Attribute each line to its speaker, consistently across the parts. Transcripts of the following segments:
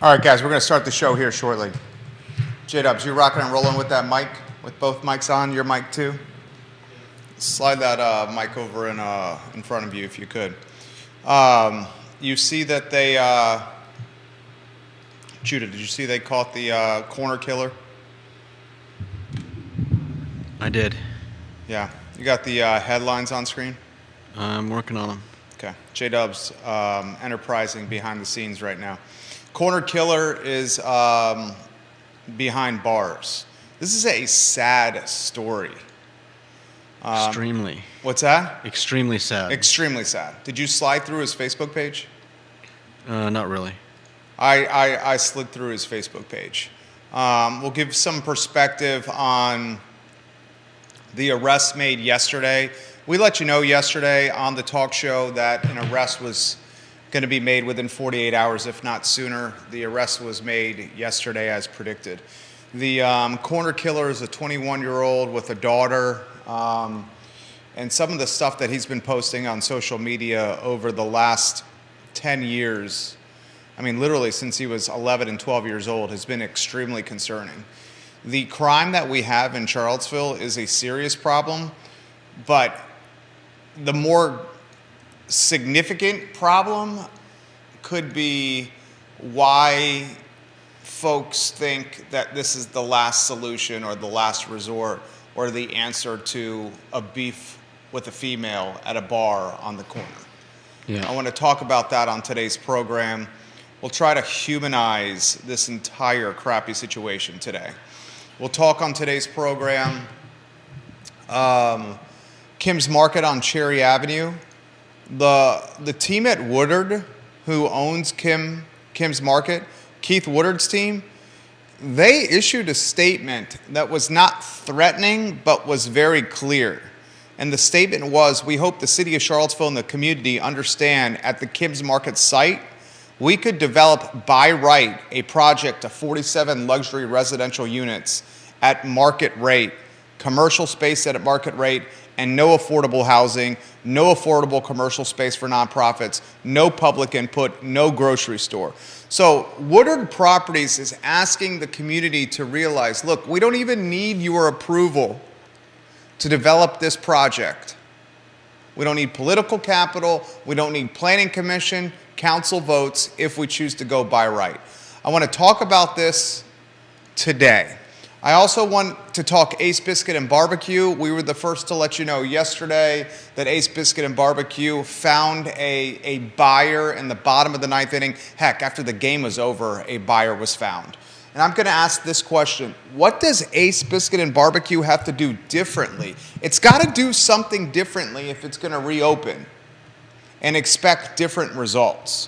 Speaker 1: All right, guys, we're going to start the show here shortly. J-Dubs, you rocking and rolling with that mic, with both mics on, your mic too? Slide that mic over in front of you if you could. You see that they, Judah, did you see they caught the corner killer?
Speaker 2: I did.
Speaker 1: Yeah. You got the headlines on screen?
Speaker 2: I'm working on them.
Speaker 1: Okay. J-Dubs enterprising behind the scenes right now. Corner killer is behind bars. This is a sad story.
Speaker 2: Extremely.
Speaker 1: What's that?
Speaker 2: Extremely sad.
Speaker 1: Extremely sad. Did you slide through his Facebook page?
Speaker 2: Not really.
Speaker 1: I slid through his Facebook page. We'll give some perspective on the arrest made yesterday. We let you know yesterday on the talk show that an arrest was going to be made within 48 hours, if not sooner. The arrest was made yesterday as predicted. The corner killer is a 21-year-old with a daughter, and some of the stuff that he's been posting on social media over the last 10 years, I mean, literally since he was 11 and 12 years old, has been extremely concerning. The crime that we have in Charlottesville is a serious problem, but the more significant problem could be why folks think that this is the last solution or the last resort or the answer to a beef with a female at a bar on the corner.
Speaker 2: Yeah.
Speaker 1: I want to talk about that on today's program. We'll try to humanize this entire crappy situation today. We'll talk on today's program Kim's Market on Cherry Avenue. The team at Woodard, who owns Kim's Market, Keith Woodard's team, they issued a statement that was not threatening but was very clear. And the statement was, we hope the city of Charlottesville and the community understand at the Kim's Market site, we could develop by right a project of 47 luxury residential units at market rate, commercial space at market rate, and no affordable housing, no affordable commercial space for nonprofits, no public input, no grocery store. So Woodard Properties is asking the community to realize, look, we don't even need your approval to develop this project. We don't need political capital. We don't need planning commission, council votes if we choose to go by right. I want to talk about this today. I also want to talk Ace Biscuit and Barbecue. We were the first to let you know yesterday that Ace Biscuit and Barbecue found a buyer in the bottom of the ninth inning. Heck, after the game was over, a buyer was found. And I'm going to ask this question. What does Ace Biscuit and Barbecue have to do differently? It's got to do something differently if it's going to reopen and expect different results.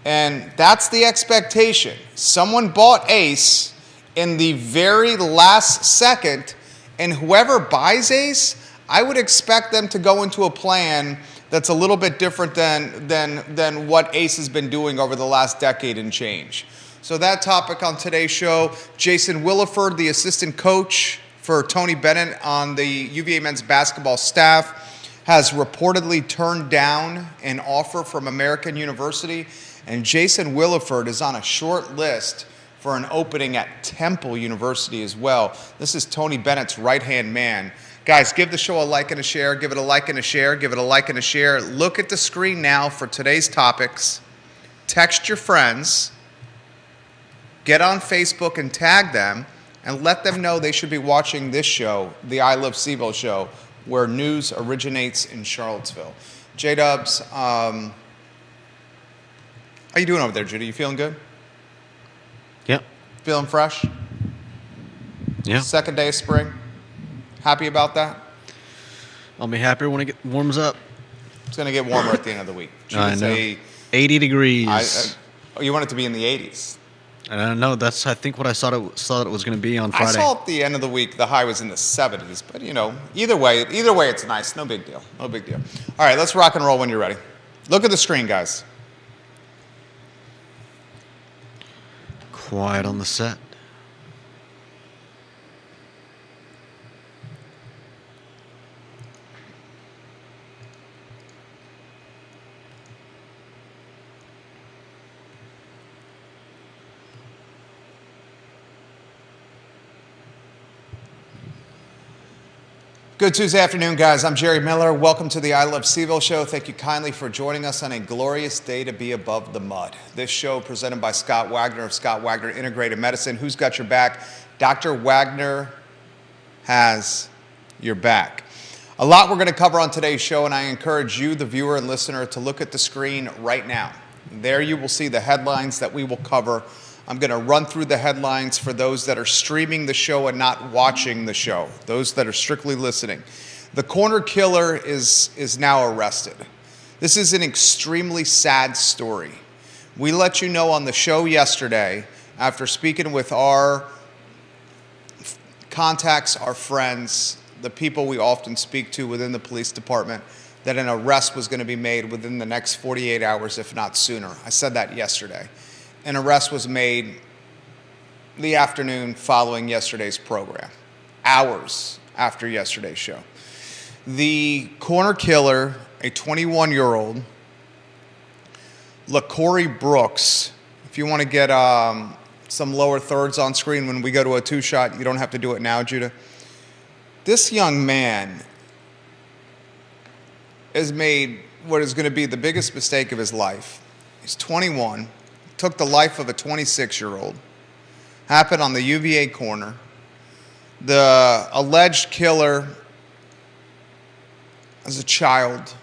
Speaker 1: And that's the expectation. Someone bought Ace in the very last second, and whoever buys Ace, I would expect them to go into a plan that's a little bit different than what Ace has been doing over the last decade and change. So that topic on today's show. Jason Williford, the assistant coach for Tony Bennett on the UVA men's basketball staff, has reportedly turned down an offer from American University, and Jason Williford is on a short list for an opening at Temple University as well. This is Tony Bennett's right-hand man. Guys, give the show a like and a share. Give it a like and a share. Give it a like and a share. Look at the screen now for today's topics. Text your friends. Get on Facebook and tag them and let them know they should be watching this show, the I Love CVille show, where news originates in Charlottesville. J-Dubs, how you doing over there, Judy? You feeling good?
Speaker 2: Yep.
Speaker 1: Feeling fresh?
Speaker 2: Yeah.
Speaker 1: Second day of spring? Happy about that?
Speaker 2: I'll be happier when it warms up.
Speaker 1: It's going to get warmer at the end of the week.
Speaker 2: I know. 80 degrees.
Speaker 1: You want it to be in the 80s?
Speaker 2: I don't know. That's, I think, what I saw it was going to be on Friday.
Speaker 1: I saw at the end of the week the high was in the 70s, but either way it's nice. No big deal. No big deal. All right, let's rock and roll when you're ready. Look at the screen, guys.
Speaker 2: Quiet on the set.
Speaker 1: Good Tuesday afternoon, guys. I'm Jerry Miller. Welcome to the I Love CVille show. Thank you kindly for joining us on a glorious day to be above the mud. This show presented by Scott Wagner of Scott Wagner Integrated Medicine. Who's got your back? Dr. Wagner has your back. A lot we're going to cover on today's show, and I encourage you, the viewer and listener, to look at the screen right now. There you will see the headlines that we will cover. I'm going to run through the headlines for those that are streaming the show and not watching the show, those that are strictly listening. The corner killer is now arrested. This is an extremely sad story. We let you know on the show yesterday, after speaking with our contacts, our friends, the people we often speak to within the police department, that an arrest was going to be made within the next 48 hours, if not sooner. I said that yesterday. An arrest was made the afternoon following yesterday's program, hours after yesterday's show. The corner killer, a 21-year-old, LaCorey Brooks. If you want to get some lower thirds on screen when we go to a two-shot, you don't have to do it now, Judah. This young man has made what is going to be the biggest mistake of his life. He's 21. Took the life of a 26-year-old. Happened on the UVA corner. The alleged killer is a child.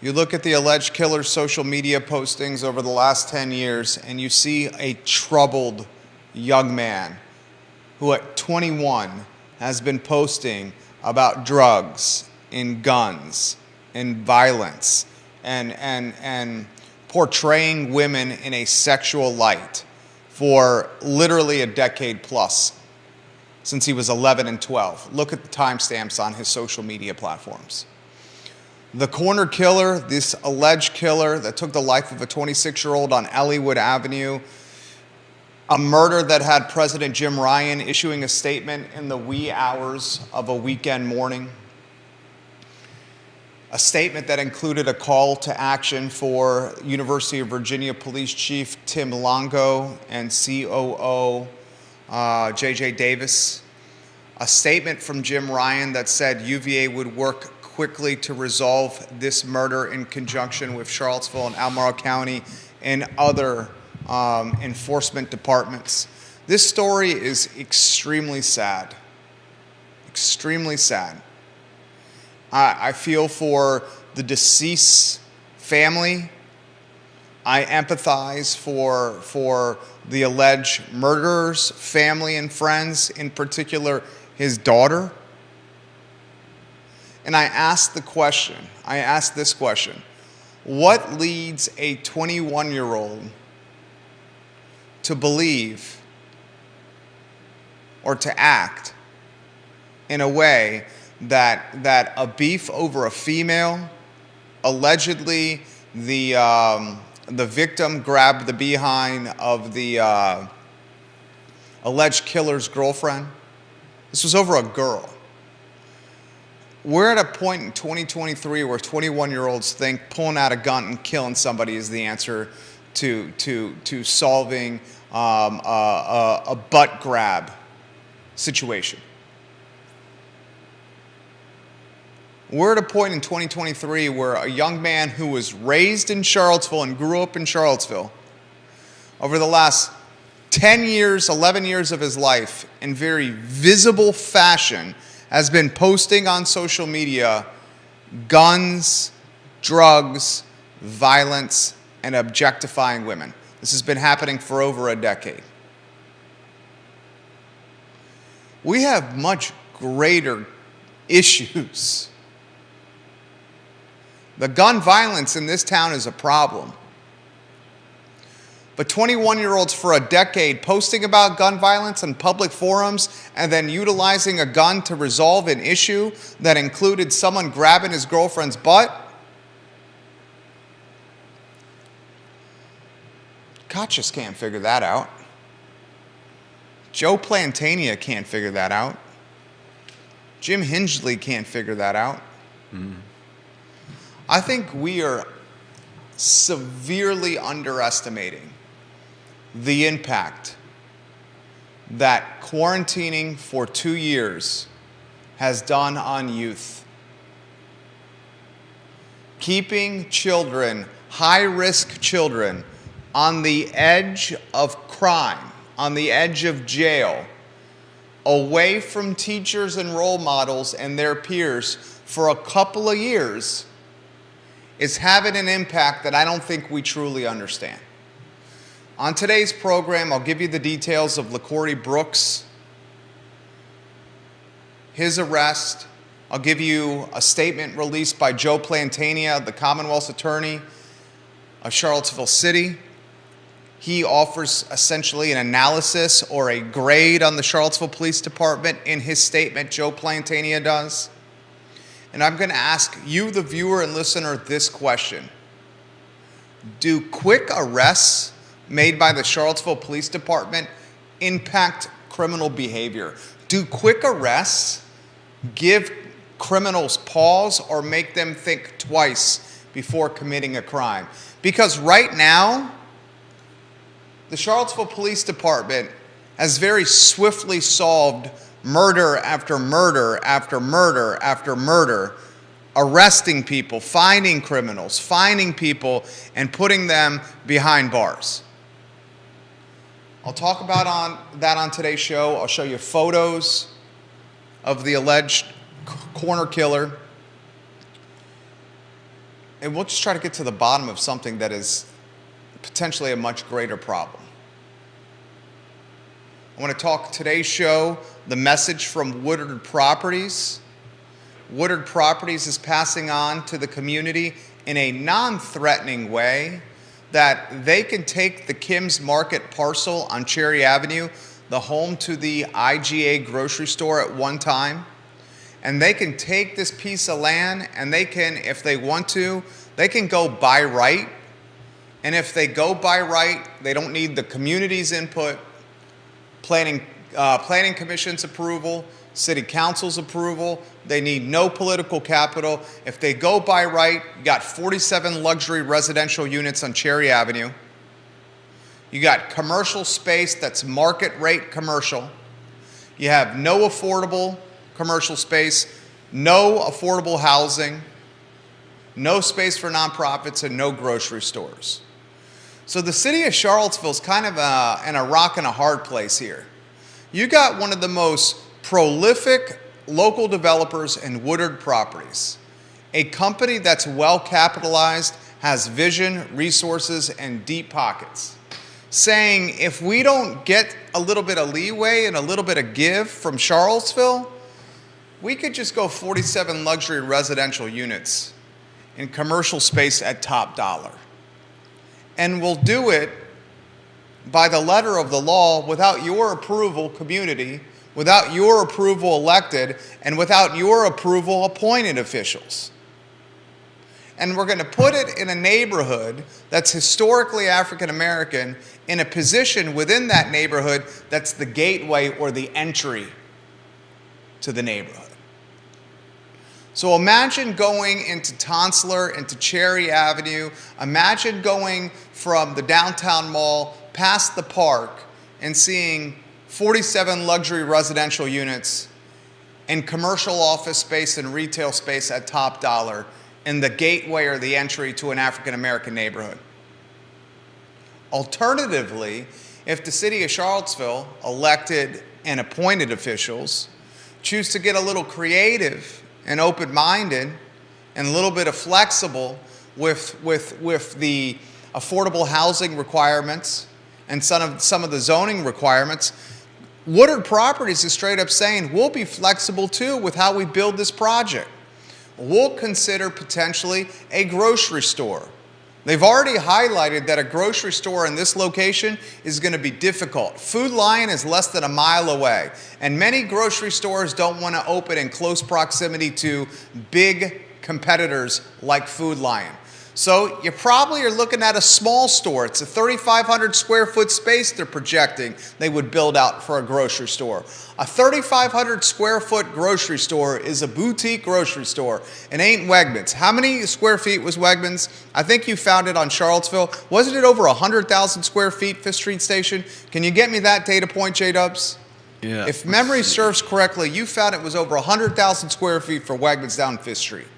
Speaker 1: You look at the alleged killer's social media postings over the last 10 years, and you see a troubled young man who at 21 has been posting about drugs and guns and violence and portraying women in a sexual light for literally a decade plus, since he was 11 and 12. Look at the timestamps on his social media platforms. The corner killer, this alleged killer that took the life of a 26-year-old on Elliewood Avenue, a murder that had President Jim Ryan issuing a statement in the wee hours of a weekend morning. A statement that included a call to action for University of Virginia Police Chief Tim Longo and COO J.J. Davis. A statement from Jim Ryan that said UVA would work quickly to resolve this murder in conjunction with Charlottesville and Albemarle County and other enforcement departments. This story is extremely sad. Extremely sad. I feel for the deceased family. I empathize for the alleged murderer's family and friends, in particular his daughter. And I ask this question, what leads a 21-year-old to believe or to act in a way that a beef over a female, allegedly the victim grabbed the behind of the alleged killer's girlfriend. This was over a girl. We're at a point in 2023 where 21-year-olds think pulling out a gun and killing somebody is the answer to solving a butt grab situation. We're at a point in 2023 where a young man who was raised in Charlottesville and grew up in Charlottesville over the last 10 years, 11 years of his life in very visible fashion has been posting on social media guns, drugs, violence, and objectifying women. This has been happening for over a decade. We have much greater issues. The gun violence in this town is a problem. But 21-year-olds for a decade posting about gun violence in public forums and then utilizing a gun to resolve an issue that included someone grabbing his girlfriend's butt. God just can't figure that out. Joe Plantania can't figure that out. Jim Hingley can't figure that out. I think we are severely underestimating the impact that quarantining for 2 years has done on youth. Keeping children, high-risk children, on the edge of crime, on the edge of jail, away from teachers and role models and their peers for a couple of years is having an impact that I don't think we truly understand. On today's program, I'll give you the details of LaCorey Brooks, his arrest. I'll give you a statement released by Joe Plantania, the Commonwealth's attorney of Charlottesville City. He offers essentially an analysis or a grade on the Charlottesville Police Department in his statement, Joe Plantania does. And I'm going to ask you, the viewer and listener, this question. Do quick arrests made by the Charlottesville Police Department impact criminal behavior? Do quick arrests give criminals pause or make them think twice before committing a crime? Because right now, the Charlottesville Police Department has very swiftly solved murder after murder after murder after murder, arresting people, finding criminals, finding people, and putting them behind bars. I'll talk about that on today's show. I'll show you photos of the alleged corner killer. And we'll just try to get to the bottom of something that is potentially a much greater problem. I want to talk today's show, the message from Woodard Properties. Woodard Properties is passing on to the community in a non-threatening way that they can take the Kim's Market parcel on Cherry Avenue, the home to the IGA grocery store at one time, and they can take this piece of land and they can, if they want to, they can go by right. And if they go by right, they don't need the community's input, planning commission's approval, city council's approval. They need no political capital. If they go by right, you got 47 luxury residential units on Cherry Avenue. You got commercial space that's market rate commercial. You have no affordable commercial space, no affordable housing, no space for nonprofits, and no grocery stores. So the city of Charlottesville is kind of in a rock and a hard place here. You got one of the most prolific local developers in Woodard Properties, a company that's well capitalized, has vision, resources, and deep pockets, saying if we don't get a little bit of leeway and a little bit of give from Charlottesville, we could just go 47 luxury residential units in commercial space at top dollar. And we'll do it by the letter of the law without your approval, community, without your approval, elected, and without your approval, appointed officials. And we're going to put it in a neighborhood that's historically African American, in a position within that neighborhood that's the gateway or the entry to the neighborhood. So imagine going into Tonsler, into Cherry Avenue. Imagine going from the downtown mall past the park and seeing 47 luxury residential units and commercial office space and retail space at top dollar in the gateway or the entry to an African American neighborhood. Alternatively, if the city of Charlottesville, elected and appointed officials, choose to get a little creative and open-minded and a little bit of flexible with the affordable housing requirements and some of the zoning requirements, Woodard Properties is straight up saying, we'll be flexible too with how we build this project. We'll consider potentially a grocery store. They've already highlighted that a grocery store in this location is going to be difficult. Food Lion is less than a mile away, and many grocery stores don't want to open in close proximity to big competitors like Food Lion. So you probably are looking at a small store. It's a 3,500 square foot space they're projecting they would build out for a grocery store. A 3,500 square foot grocery store is a boutique grocery store. It ain't Wegmans. How many square feet was Wegmans? I think you found it on Charlottesville. Wasn't it over 100,000 square feet, Fifth Street Station? Can you get me that data point, J-Dubs?
Speaker 2: Yeah.
Speaker 1: If memory serves correctly, you found it was over 100,000 square feet for Wegmans down Fifth Street.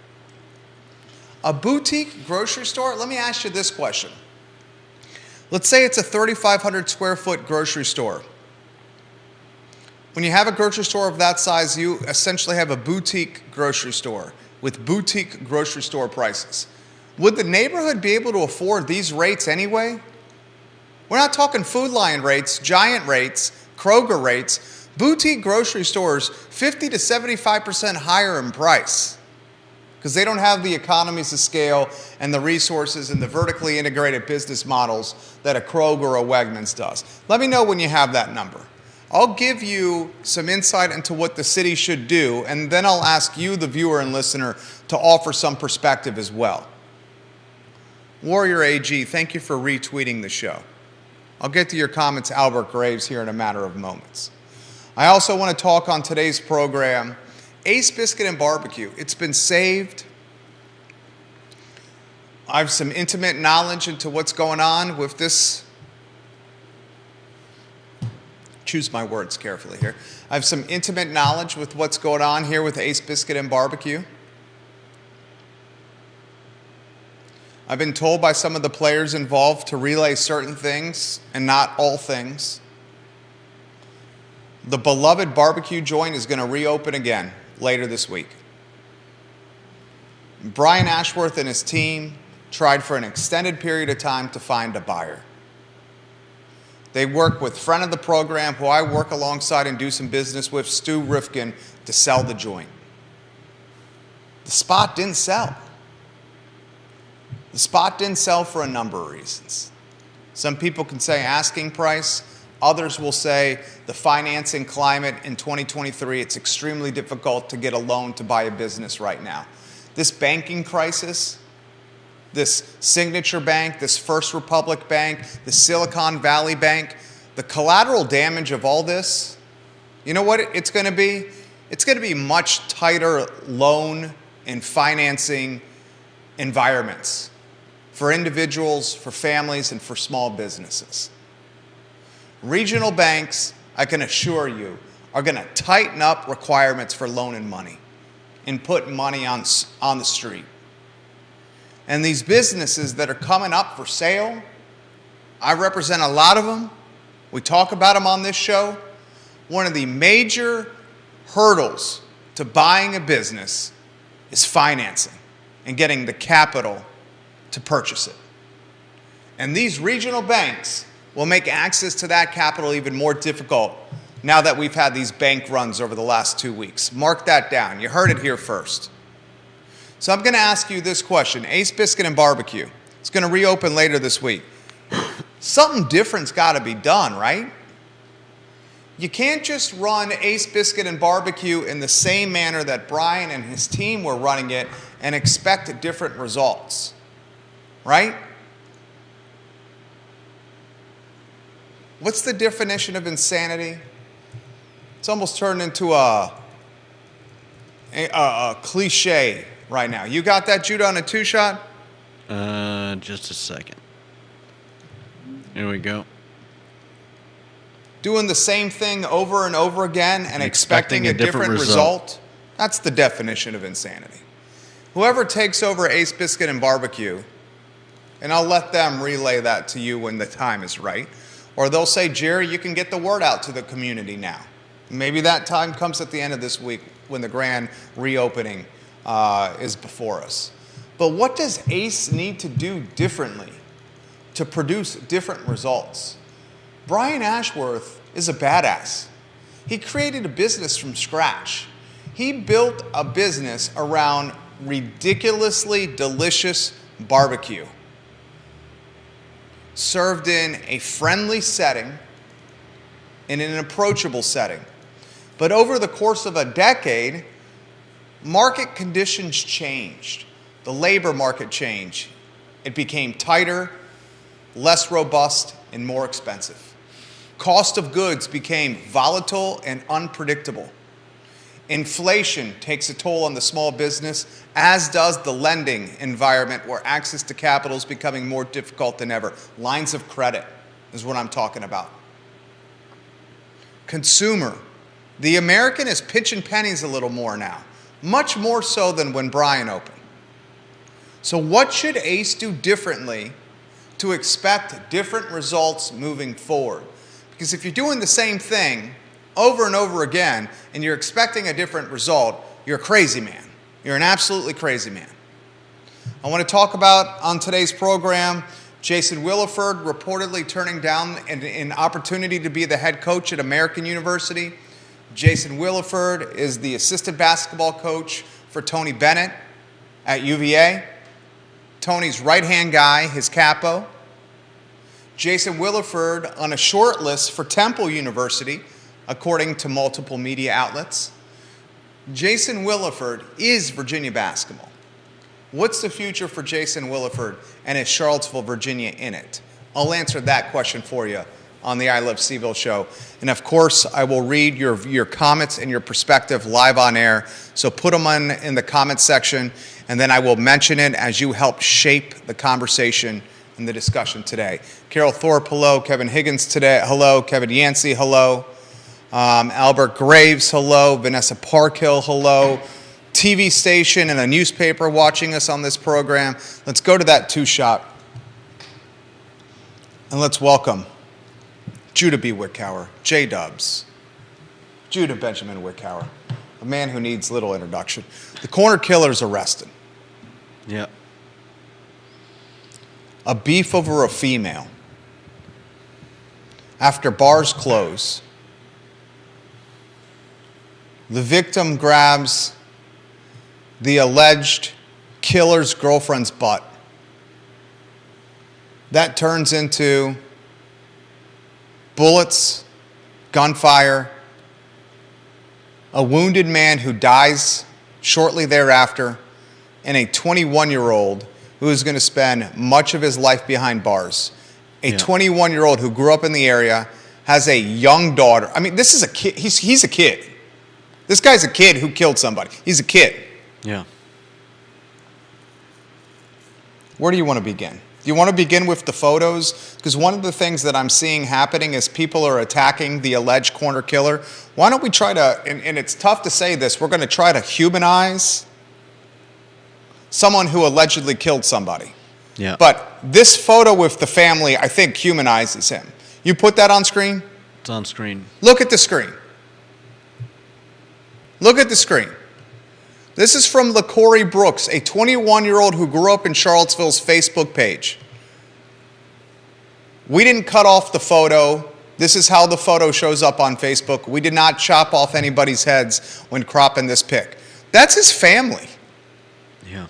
Speaker 1: A boutique grocery store, let me ask you this question. Let's say it's a 3,500 square foot grocery store. When you have a grocery store of that size, you essentially have a boutique grocery store with boutique grocery store prices. Would the neighborhood be able to afford these rates anyway? We're not talking Food Lion rates, Giant rates, Kroger rates. Boutique grocery stores 50 to 75% higher in price because they don't have the economies of scale and the resources and the vertically integrated business models that a Kroger or a Wegmans does. Let me know when you have that number. I'll give you some insight into what the city should do, and then I'll ask you, the viewer and listener, to offer some perspective as well. Warrior AG, thank you for retweeting the show. I'll get to your comments, Albert Graves, here in a matter of moments. I also want to talk on today's program, Ace Biscuit and Barbecue. It's been saved. I have some intimate knowledge into what's going on with this. Choose my words carefully here. I have some intimate knowledge with what's going on here with Ace Biscuit and Barbecue. I've been told by some of the players involved to relay certain things and not all things. The beloved barbecue joint is going to reopen again later this week. Brian Ashworth and his team tried for an extended period of time to find a buyer. They worked with friend of the program, who I work alongside and do some business with, Stu Rifkin, to sell the joint. The spot didn't sell. The spot didn't sell for a number of reasons. Some people can say asking price. Others will say the financing climate in 2023, it's extremely difficult to get a loan to buy a business right now. This banking crisis, this Signature Bank, this First Republic Bank, the Silicon Valley Bank, the collateral damage of all this, you know what it's going to be? It's going to be much tighter loan and financing environments for individuals, for families, and for small businesses. Regional banks, I can assure you, are going to tighten up requirements for loan and money and put money on the street. And these businesses that are coming up for sale, I represent a lot of them. We talk about them on this show. One of the major hurdles to buying a business is financing and getting the capital to purchase it. And these regional banks will make access to that capital even more difficult now that we've had these bank runs over the last 2 weeks. Mark that down. You heard it here first. So I'm going to ask you this question. Ace Biscuit and Barbecue. It's going to reopen later this week. Something different's got to be done, right? You can't just run Ace Biscuit and Barbecue in the same manner that Brian and his team were running it and expect different results, right? What's the definition of insanity? It's almost turned into a cliche right now. You got that, Judah, on a two-shot?
Speaker 2: Just a second. Here we go.
Speaker 1: Doing the same thing over and over again and expecting a different result? That's the definition of insanity. Whoever takes over Ace Biscuit and Barbecue, and I'll let them relay that to you when the time is right, or they'll say, Jerry, you can get the word out to the community now. Maybe that time comes at the end of this week when the grand reopening is before us. But what does Ace need to do differently to produce different results? Brian Ashworth is a badass. He created a business from scratch. He built a business around ridiculously delicious barbecue, served in a friendly setting, in an approachable setting. But over the course of a decade, market conditions changed. The labor market changed. It became tighter, less robust, and more expensive. Cost of goods became volatile and unpredictable. Inflation takes a toll on the small business, as does the lending environment where access to capital is becoming more difficult than ever. Lines of credit is what I'm talking about. Consumer The American is pitching pennies a little more now, much more so than when Brian opened. So what should Ace do differently to expect different results moving forward? Because if you're doing the same thing over and over again and you're expecting a different result, you're a crazy man. You're an absolutely crazy man. I want to talk about on today's program Jason Williford reportedly turning down an opportunity to be the head coach at American University. Jason Williford is the assistant basketball coach for Tony Bennett at UVA. Tony's right-hand guy, his capo. Jason Williford on a short list for Temple University, according to multiple media outlets. Jason Williford is Virginia basketball. What's the future for Jason Williford, and is Charlottesville, Virginia in it? I'll answer that question for you on the I Love CVille show. And of course, I will read your comments and your perspective live on air. So put them in the comments section, and then I will mention it as you help shape the conversation and the discussion today. Carol Thorpe, hello. Kevin Higgins today, hello. Kevin Yancey, hello. Albert Graves, hello. Vanessa Parkhill, hello. TV station and a newspaper watching us on this program. Let's go to that two-shot. And let's welcome Judah B. Wickower, J-Dubs. Judah Benjamin Wickower, a man who needs little introduction. The corner killer's arrested.
Speaker 2: Yeah.
Speaker 1: A beef over a female. After bars close, the victim grabs the alleged killer's girlfriend's butt. That turns into bullets, gunfire, a wounded man who dies shortly thereafter, and a 21-year-old who is going to spend much of his life behind bars. A 21-year-old who grew up in the area, has a young daughter. I mean, this is a kid. He's a kid. This guy's a kid who killed somebody. He's a kid.
Speaker 2: Yeah.
Speaker 1: Where do you want to begin? Do you want to begin with the photos? Because one of the things that I'm seeing happening is people are attacking the alleged corner killer. Why don't we try to, and it's tough to say this, we're going to try to humanize someone who allegedly killed somebody.
Speaker 2: Yeah.
Speaker 1: But this photo with the family, I think, humanizes him. You put that on screen?
Speaker 2: It's on screen.
Speaker 1: Look at the screen. Look at the screen. This is from LaCorey Brooks, a 21-year-old who grew up in Charlottesville's Facebook page. We didn't cut off the photo. This is how the photo shows up on Facebook. We did not chop off anybody's heads when cropping this pic. That's his family.
Speaker 2: Yeah.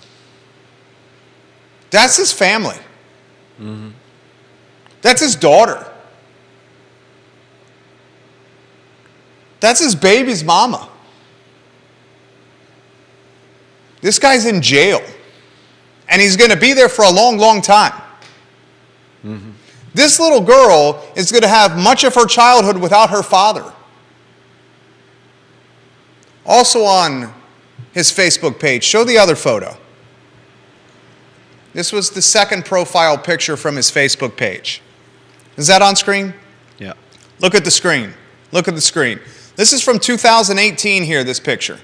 Speaker 1: That's his family. Mm-hmm. That's his daughter. That's his baby's mama. This guy's in jail, and he's going to be there for a long, long time. Mm-hmm. This little girl is going to have much of her childhood without her father. Also on his Facebook page, show the other photo. This was the second profile picture from his Facebook page. Is that on screen?
Speaker 2: Yeah.
Speaker 1: Look at the screen. Look at the screen. This is from 2018 here, this picture.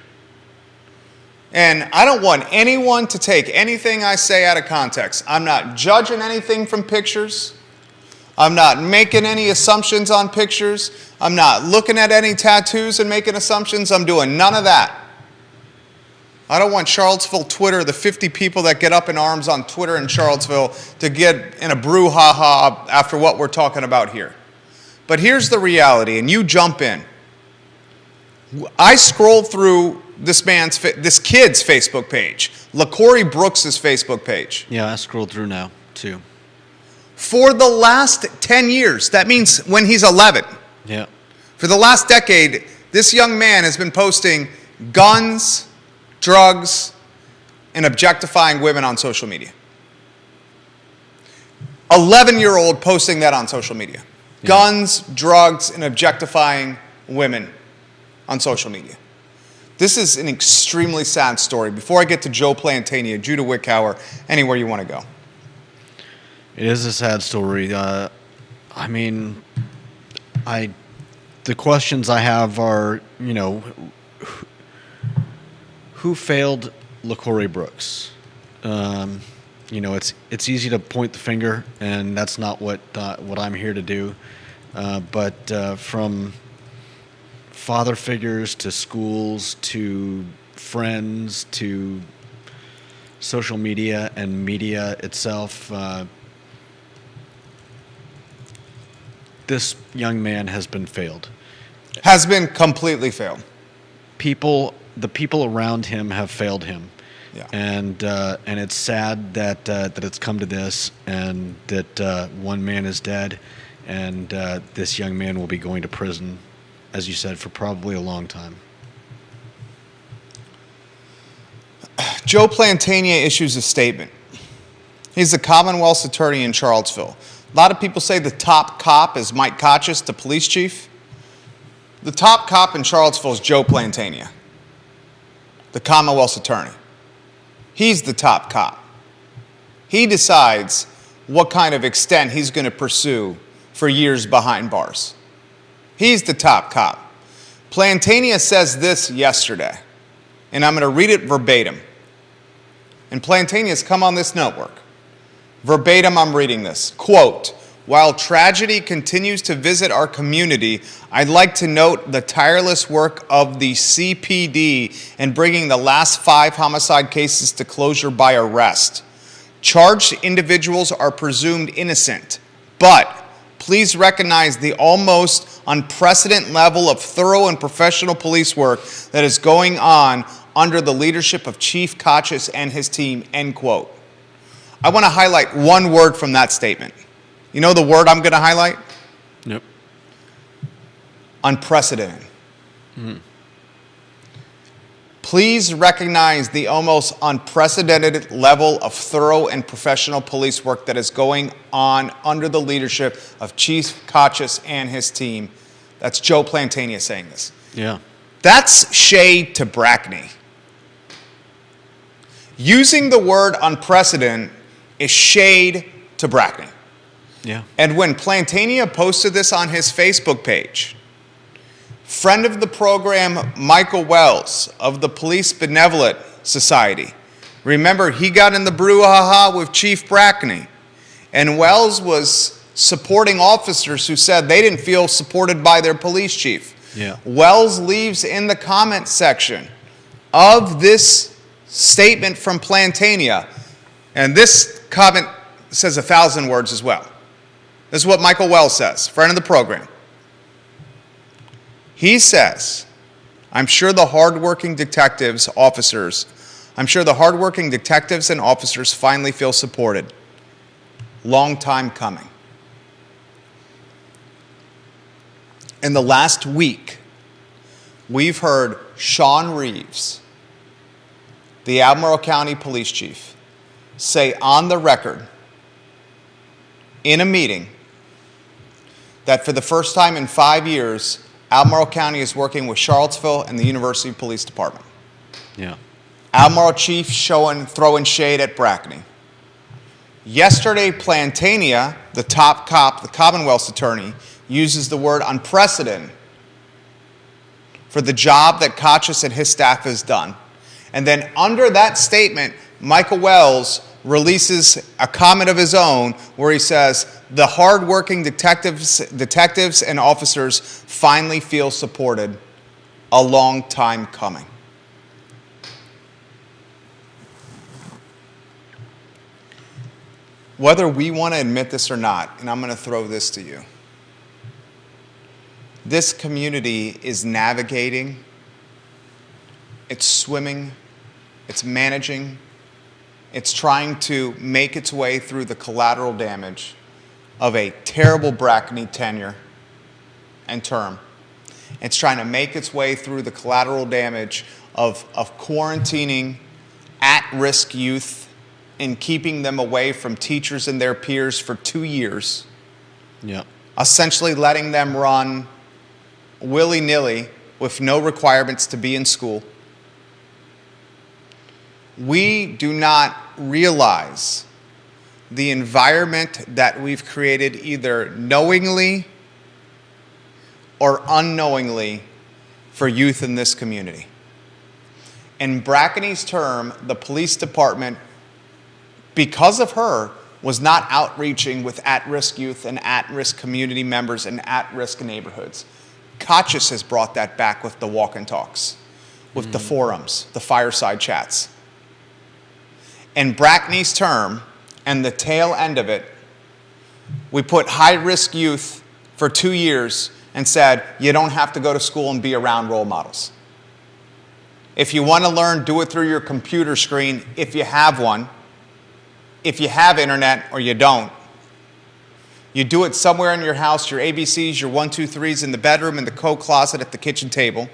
Speaker 1: And I don't want anyone to take anything I say out of context. I'm not judging anything from pictures. I'm not making any assumptions on pictures. I'm not looking at any tattoos and making assumptions. I'm doing none of that. I don't want Charlottesville Twitter, the 50 people that get up in arms on Twitter in Charlottesville, to get in a brouhaha after what we're talking about here. But here's the reality, and you jump in. I scrolled through this kid's Facebook page, LaCorey Brooks' Facebook page.
Speaker 2: Yeah, I scrolled through now, too.
Speaker 1: For the last 10 years, that means when he's 11.
Speaker 2: Yeah.
Speaker 1: For the last decade, this young man has been posting guns, drugs, and objectifying women on social media. 11-year-old posting that on social media. Yeah. Guns, drugs, and objectifying women on social media. This is an extremely sad story. Before I get to Joe Plantania, Judah Wickower, anywhere you want to go.
Speaker 2: It is a sad story. The questions I have are, you know, who failed LaCorey Brooks? You know, it's easy to point the finger, and that's not what I'm here to do. But from father figures to schools to friends to social media and media itself, this young man has been failed.
Speaker 1: Has been completely failed.
Speaker 2: The people around him have failed him.
Speaker 1: Yeah.
Speaker 2: And it's sad that it's come to this, and that one man is dead, and this young man will be going to prison, as you said, for probably a long time.
Speaker 1: Joe Plantania issues a statement. He's the Commonwealth's attorney in Charlottesville. A lot of people say the top cop is Mike Kochis, the police chief. The top cop in Charlottesville is Joe Plantania, the Commonwealth's attorney. He's the top cop. He decides what kind of extent he's going to pursue for years behind bars. He's the top cop. Plantania says this yesterday, and I'm going to read it verbatim. And Plantania's come on this network. Verbatim, I'm reading this. Quote, "While tragedy continues to visit our community, I'd like to note the tireless work of the CPD in bringing the last 5 homicide cases to closure by arrest. Charged individuals are presumed innocent, but please recognize the almost unprecedented level of thorough and professional police work that is going on under the leadership of Chief Kochis and his team," end quote. I want to highlight one word from that statement. You know the word I'm going to highlight?
Speaker 2: Nope.
Speaker 1: Unprecedented. Please recognize the almost unprecedented level of thorough and professional police work that is going on under the leadership of Chief Kochis and his team. That's Joe Plantania saying this.
Speaker 2: Yeah.
Speaker 1: That's shade to Brackney. Using the word unprecedented is shade to Brackney.
Speaker 2: Yeah.
Speaker 1: And when Plantania posted this on his Facebook page, friend of the program Michael Wells of the Police Benevolent Society, remember he got in the brouhaha with Chief Brackney, and Wells was supporting officers who said they didn't feel supported by their police chief.
Speaker 2: Yeah.
Speaker 1: Wells leaves in the comment section of this statement from Plantania, and this comment says 1,000 words as well. This is what Michael Wells says, friend of the program. He says, I'm sure the hardworking detectives and officers finally feel supported. Long time coming. In the last week, we've heard Sean Reeves, the Albemarle County Police Chief, say on the record in a meeting that for the first time in 5 years, Albemarle County is working with Charlottesville and the University Police Department.
Speaker 2: Yeah.
Speaker 1: Albemarle Chief throwing shade at Brackney. Yesterday, Plantania, the top cop, the Commonwealth's attorney, uses the word unprecedented for the job that Kochis and his staff has done. And then under that statement, Michael Wells releases a comment of his own where he says, the hardworking detectives and officers finally feel supported. A long time coming. Whether we want to admit this or not, and I'm going to throw this to you, this community is navigating, it's swimming, it's managing, it's trying to make its way through the collateral damage of a terrible Brackney tenure and term. It's trying to make its way through the collateral damage of quarantining at-risk youth and keeping them away from teachers and their peers for 2 years.
Speaker 2: Yeah.
Speaker 1: Essentially letting them run willy-nilly with no requirements to be in school. We do not realize the environment that we've created either knowingly or unknowingly for youth in this community. In Brackeny's term, the police department, because of her, was not outreaching with at-risk youth and at-risk community members in at-risk neighborhoods. Kachis has brought that back with the walk and talks, with the forums, the fireside chats. In Brackeny's term, and the tail end of it, we put high-risk youth for 2 years and said, you don't have to go to school and be around role models. If you want to learn, do it through your computer screen if you have one. If you have internet or you don't. You do it somewhere in your house, your ABCs, your 1, 2, 3s in the bedroom, in the coat closet, at the kitchen table.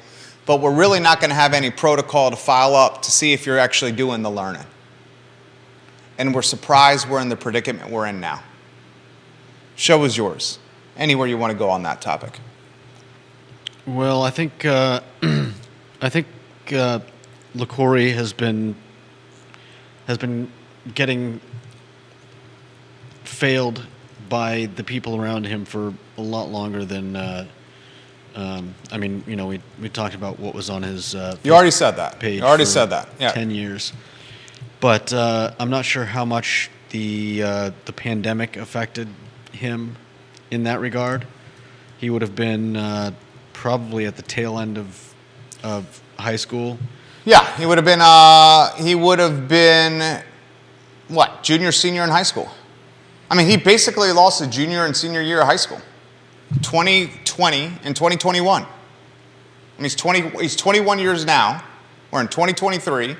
Speaker 1: But we're really not going to have any protocol to file up to see if you're actually doing the learning. And we're surprised we're in the predicament we're in now. Show is yours. Anywhere you want to go on that topic.
Speaker 2: Well, I think LaCorey has been getting failed by the people around him for a lot longer than. I mean, you know, we talked about what was on his.
Speaker 1: You already said that.
Speaker 2: Page
Speaker 1: You already
Speaker 2: for
Speaker 1: said that. Yeah.
Speaker 2: 10 years, but I'm not sure how much the pandemic affected him in that regard. He would have been probably at the tail end of high school.
Speaker 1: Yeah, he would have been what, junior, senior in high school. I mean, he basically lost the junior and senior year of high school. 2020 and 2021. I mean, he's 21 years now. We're in 2023.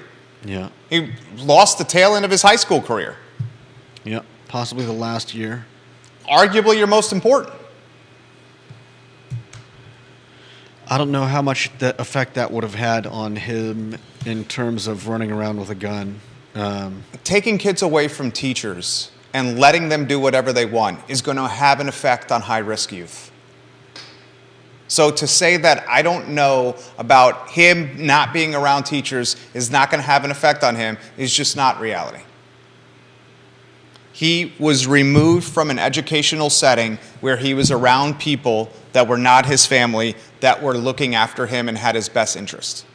Speaker 2: Yeah.
Speaker 1: He lost the tail end of his high school career.
Speaker 2: Yeah, possibly the last year.
Speaker 1: Arguably your most important.
Speaker 2: I don't know how much effect that would have had on him in terms of running around with a gun.
Speaker 1: Taking kids away from teachers and letting them do whatever they want is going to have an effect on high-risk youth. So to say that I don't know about him not being around teachers is not going to have an effect on him is just not reality. He was removed from an educational setting where he was around people that were not his family, that were looking after him and had his best interest.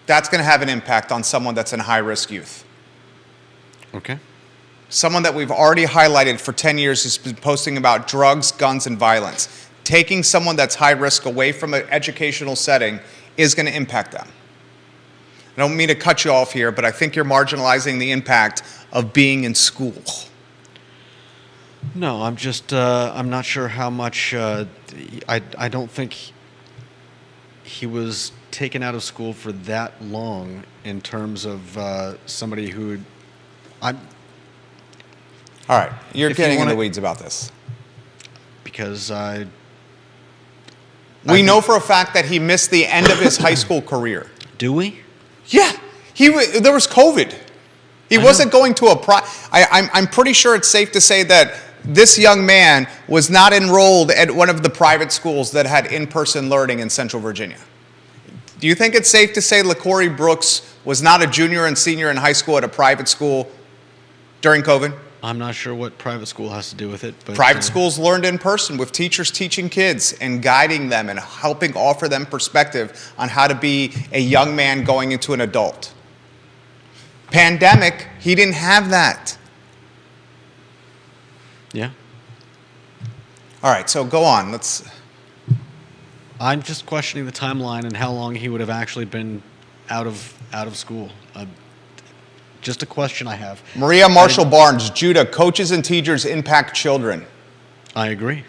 Speaker 1: That's going to have an impact on someone that's in high-risk youth.
Speaker 2: Okay.
Speaker 1: Someone that we've already highlighted for 10 years has been posting about drugs, guns, and violence. Taking someone that's high risk away from an educational setting is going to impact them. I don't mean to cut you off here, but I think you're marginalizing the impact of being in school.
Speaker 2: No, I'm just, I'm not sure how much, I don't think he was taken out of school for that long in terms of somebody who,
Speaker 1: All right, you're
Speaker 2: If
Speaker 1: getting
Speaker 2: you
Speaker 1: in the
Speaker 2: wanna-
Speaker 1: weeds about this.
Speaker 2: because
Speaker 1: We know for a fact that he missed the end of his high school career.
Speaker 2: do we?
Speaker 1: Yeah, there was COVID. He wasn't going to I'm pretty sure it's safe to say that this young man was not enrolled at one of the private schools that had in-person learning in Central Virginia. Do you think it's safe to say LaCorey Brooks was not a junior and senior in high school at a private school during COVID?
Speaker 2: I'm not sure what private school has to do with it, but
Speaker 1: Private schools learned in person with teachers teaching kids and guiding them and helping offer them perspective on how to be a young man going into an adult. Pandemic, he didn't have that.
Speaker 2: yeah.
Speaker 1: All right, so go on.
Speaker 2: I'm just questioning the timeline and how long he would have actually been out of school. Just a question I have.
Speaker 1: Maria Marshall Barnes, Judah, coaches and teachers impact children.
Speaker 2: I agree.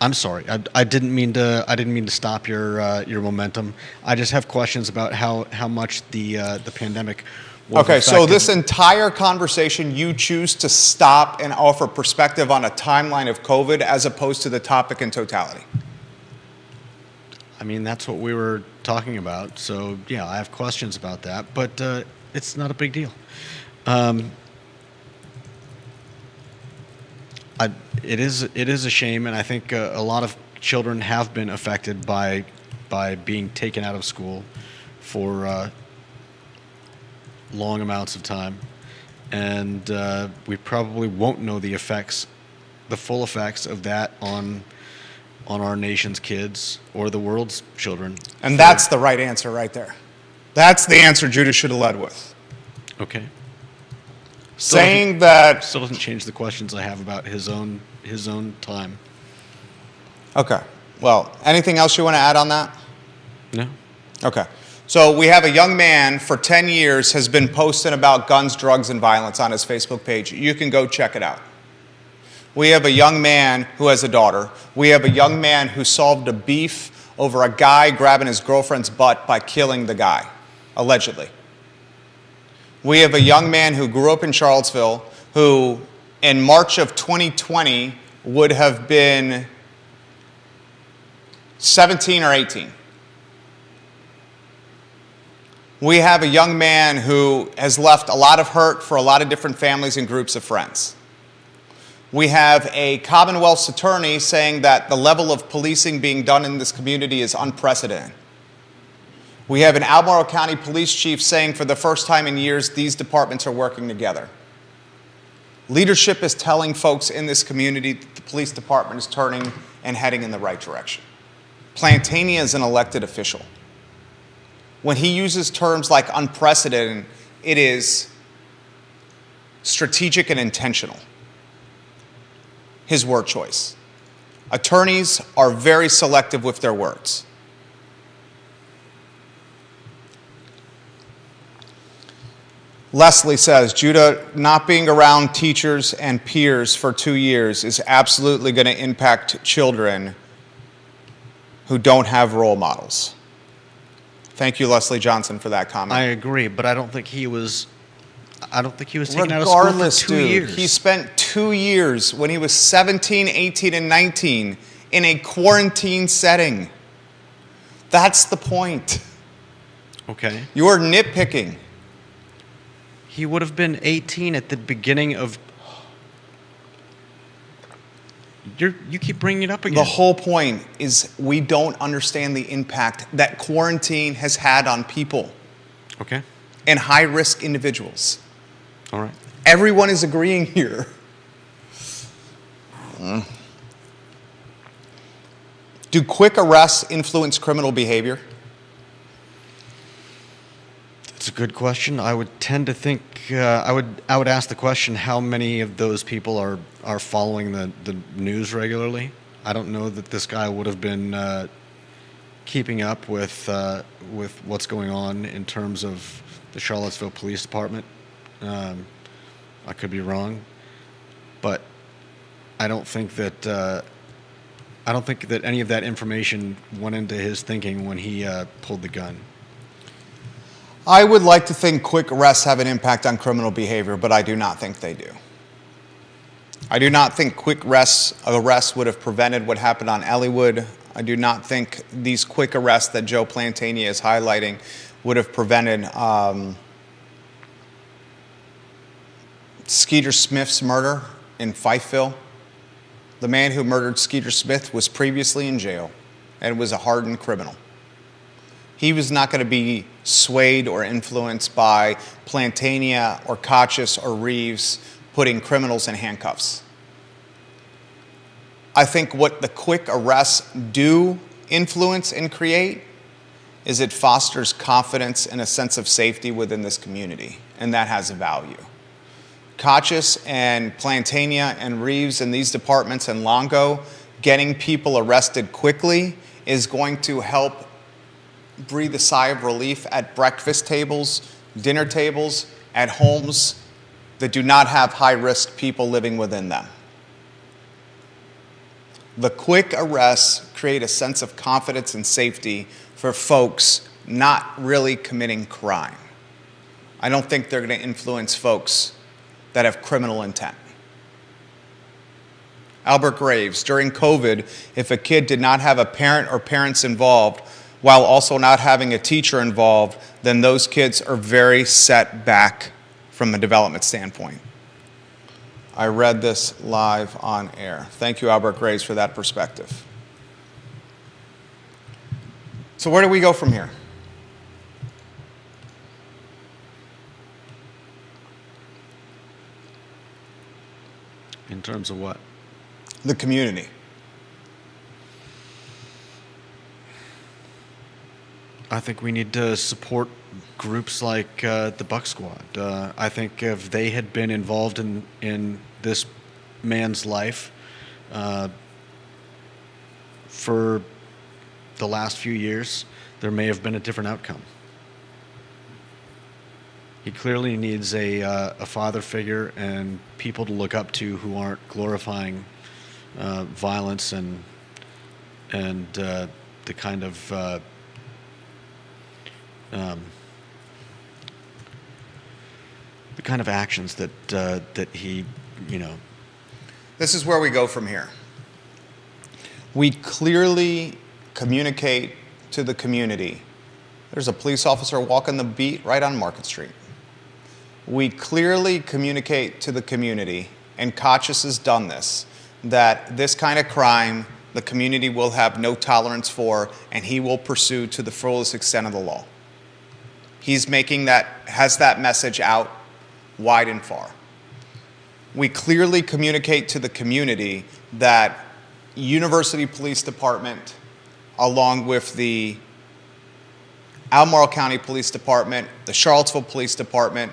Speaker 2: I'm sorry. I didn't mean to stop your momentum. I just have questions about how much the pandemic.
Speaker 1: Okay, so this entire conversation, you choose to stop and offer perspective on a timeline of COVID as opposed to the topic in totality.
Speaker 2: I mean, that's what we were talking about. So yeah, I have questions about that, but it's not a big deal. It is a shame, and I think a lot of children have been affected by being taken out of school for long amounts of time, and we probably won't know the full effects of that on our nation's kids or the world's children.
Speaker 1: And that's the right answer right there. That's the answer Judah should have led with.
Speaker 2: Okay.
Speaker 1: Saying that.
Speaker 2: Still doesn't change the questions I have about his own time.
Speaker 1: Okay. Well, anything else you want to add on that?
Speaker 2: No.
Speaker 1: Okay. So we have a young man for 10 years has been posting about guns, drugs, and violence on his Facebook page. You can go check it out. We have a young man who has a daughter. We have a young man who solved a beef over a guy grabbing his girlfriend's butt by killing the guy, allegedly. We have a young man who grew up in Charlottesville who, in March of 2020, would have been 17 or 18. We have a young man who has left a lot of hurt for a lot of different families and groups of friends. We have a Commonwealth's attorney saying that the level of policing being done in this community is unprecedented. We have an Albemarle County police chief saying for the first time in years these departments are working together. Leadership is telling folks in this community that the police department is turning and heading in the right direction. Plantania is an elected official. When he uses terms like unprecedented, it is strategic and intentional. His word choice. Attorneys are very selective with their words. Leslie says, Judah, not being around teachers and peers for 2 years is absolutely going to impact children who don't have role models. Thank you, Leslie Johnson, for that comment.
Speaker 2: I agree, but I don't think he was taken out of school
Speaker 1: Regardless,
Speaker 2: for 2
Speaker 1: dude,
Speaker 2: years.
Speaker 1: he spent 2 years when he was 17, 18, and 19 in a quarantine setting. That's the point.
Speaker 2: Okay.
Speaker 1: You're nitpicking.
Speaker 2: He would have been 18 at the beginning of... You keep bringing it up again.
Speaker 1: The whole point is we don't understand the impact that quarantine has had on people
Speaker 2: Okay.
Speaker 1: and high-risk individuals.
Speaker 2: All right.
Speaker 1: Everyone is agreeing here. Do quick arrests influence criminal behavior?
Speaker 2: That's a good question. I would tend to think I would ask the question: how many of those people are following the news regularly? I don't know that this guy would have been keeping up with what's going on in terms of the Charlottesville Police Department. I could be wrong, but I don't think that any of that information went into his thinking when he pulled the gun.
Speaker 1: I would like to think quick arrests have an impact on criminal behavior, but I do not think they do. I do not think quick arrests would have prevented what happened on Elliewood. I do not think these quick arrests that Joe Plantania is highlighting would have prevented Skeeter Smith's murder in Fifeville. The man who murdered Skeeter Smith was previously in jail and was a hardened criminal. He was not going to be swayed or influenced by Plantania or Kachis or Reeves putting criminals in handcuffs. I think what the quick arrests do influence and create is it fosters confidence and a sense of safety within this community, and that has a value. Kachis and Plantania and Reeves and these departments and Longo getting people arrested quickly is going to help breathe a sigh of relief at breakfast tables, dinner tables, at homes that do not have high-risk people living within them. The quick arrests create a sense of confidence and safety for folks not really committing crime. I don't think they're going to influence folks that have criminal intent. Albert Graves, during COVID, if a kid did not have a parent or parents involved, while also not having a teacher involved, then those kids are very set back from a development standpoint. I read this live on air. Thank you, Albert Graves, for that perspective. So where do we go from here?
Speaker 2: In terms of what?
Speaker 1: The community.
Speaker 2: I think we need to support groups like the Buck Squad. I think if they had been involved in this man's life for the last few years, there may have been a different outcome. He clearly needs a father figure and people to look up to who aren't glorifying violence and the kind of the kind of actions that he,
Speaker 1: This is where we go from here. We clearly communicate to the community. There's a police officer walking the beat right on Market Street. We clearly communicate to the community, and Kochis has done this, that this kind of crime the community will have no tolerance for, and he will pursue to the fullest extent of the law. He's has that message out wide and far. We clearly communicate to the community that University Police Department, along with the Albemarle County Police Department, the Charlottesville Police Department,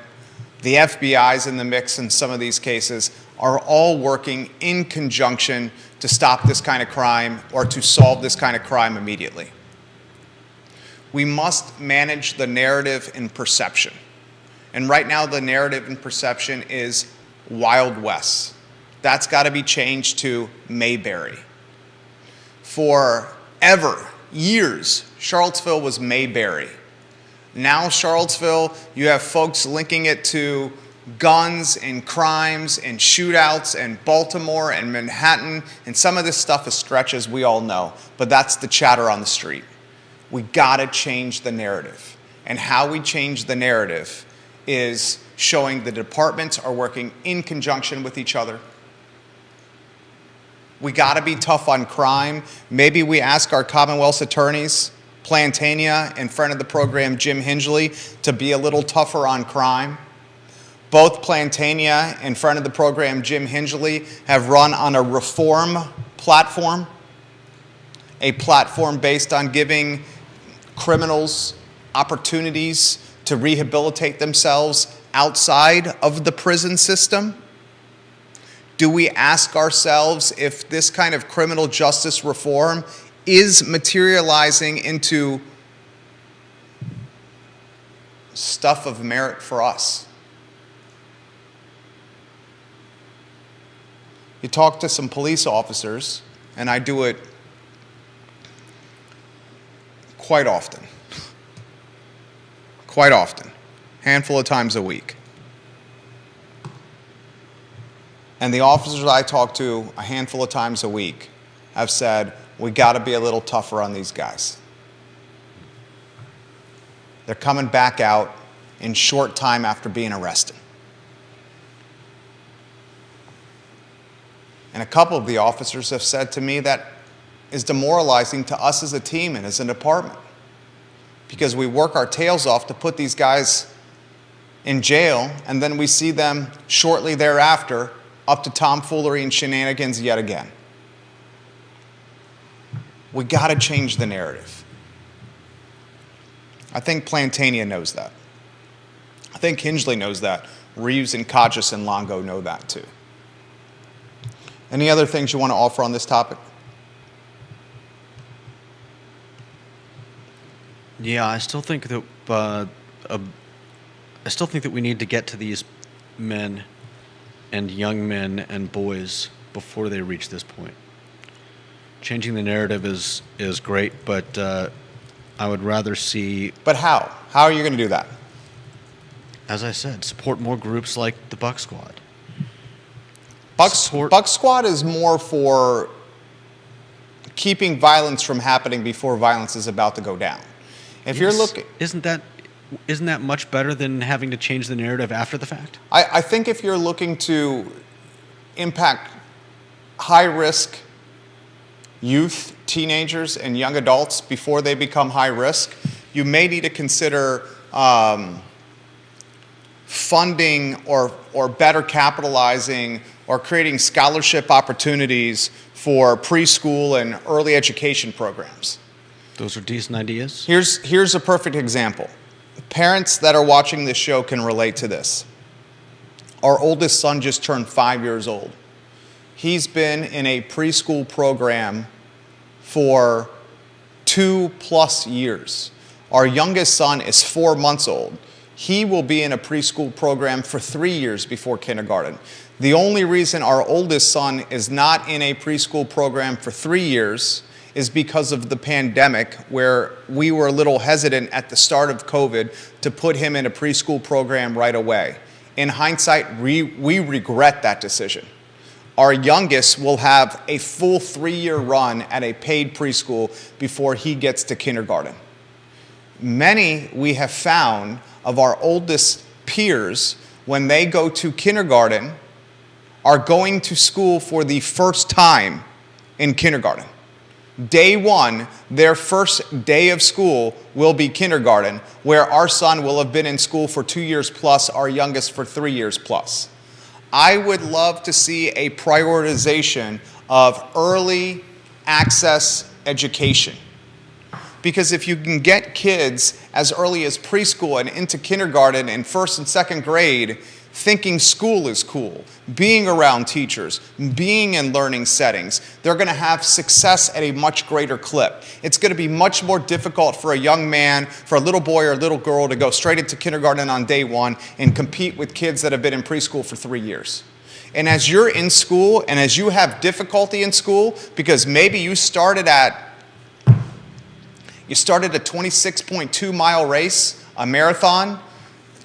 Speaker 1: the FBI's in the mix in some of these cases, are all working in conjunction to stop this kind of crime or to solve this kind of crime immediately. We must manage the narrative and perception. And right now the narrative and perception is Wild West. That's got to be changed to Mayberry. Forever, years, Charlottesville was Mayberry. Now Charlottesville, you have folks linking it to guns and crimes and shootouts and Baltimore and Manhattan, and some of this stuff is stretch, as we all know, but that's the chatter on the street. We gotta change the narrative. And how we change the narrative is showing the departments are working in conjunction with each other. We gotta be tough on crime. Maybe we ask our Commonwealth's attorneys, Plantania, in front of the program, Jim Hingley, to be a little tougher on crime. Both Plantania, in front of the program, Jim Hingley, have run on a reform platform, a platform based on giving criminals opportunities to rehabilitate themselves outside of the prison system. Do we ask ourselves if this kind of criminal justice reform is materializing into stuff of merit for us? You talk to some police officers, and I do it quite often, handful of times a week. And the officers I talk to a handful of times a week have said, we got to be a little tougher on these guys. They're coming back out in short time after being arrested. And a couple of the officers have said to me that is demoralizing to us as a team and as a department, because we work our tails off to put these guys in jail, and then we see them shortly thereafter up to tomfoolery and shenanigans yet again. We got to change the narrative. I think Plantania knows that. I think Hingley knows that. Reeves and Kochis and Longo know that too. Any other things you want to offer on this topic?
Speaker 2: Yeah, I still think that we need to get to these men and young men and boys before they reach this point. Changing the narrative is great, but I would rather see...
Speaker 1: But how? How are you going to do that?
Speaker 2: As I said, support more groups like the Buck Squad.
Speaker 1: Buck Squad is more for keeping violence from happening before violence is about to go down. If you're looking...
Speaker 2: Isn't that much better than having to change the narrative after the fact?
Speaker 1: I think if you're looking to impact high-risk youth, teenagers, and young adults before they become high risk, you may need to consider funding or better capitalizing or creating scholarship opportunities for preschool and early education programs.
Speaker 2: Those are decent ideas.
Speaker 1: Here's a perfect example. Parents that are watching this show can relate to this. Our oldest son just turned 5 years old. He's been in a preschool program for 2+ years. Our youngest son is 4 months old. He will be in a preschool program for 3 years before kindergarten. The only reason our oldest son is not in a preschool program for 3 years is because of the pandemic, where we were a little hesitant at the start of COVID to put him in a preschool program right away. In hindsight, we regret that decision. Our youngest will have a full 3-year run at a paid preschool before he gets to kindergarten. Many we have found of our oldest peers, when they go to kindergarten, are going to school for the first time in kindergarten. Day one, their first day of school will be kindergarten, where our son will have been in school for 2 years plus, our youngest for 3 years plus. I would love to see a prioritization of early access education. Because if you can get kids as early as preschool and into kindergarten and first and second grade thinking school is cool, being around teachers, being in learning settings, they're going to have success at a much greater clip. It's going to be much more difficult for a young man, for a little boy or a little girl to go straight into kindergarten on day one and compete with kids that have been in preschool for 3 years. And as you're in school and as you have difficulty in school, because maybe you started a 26.2 mile race, a marathon,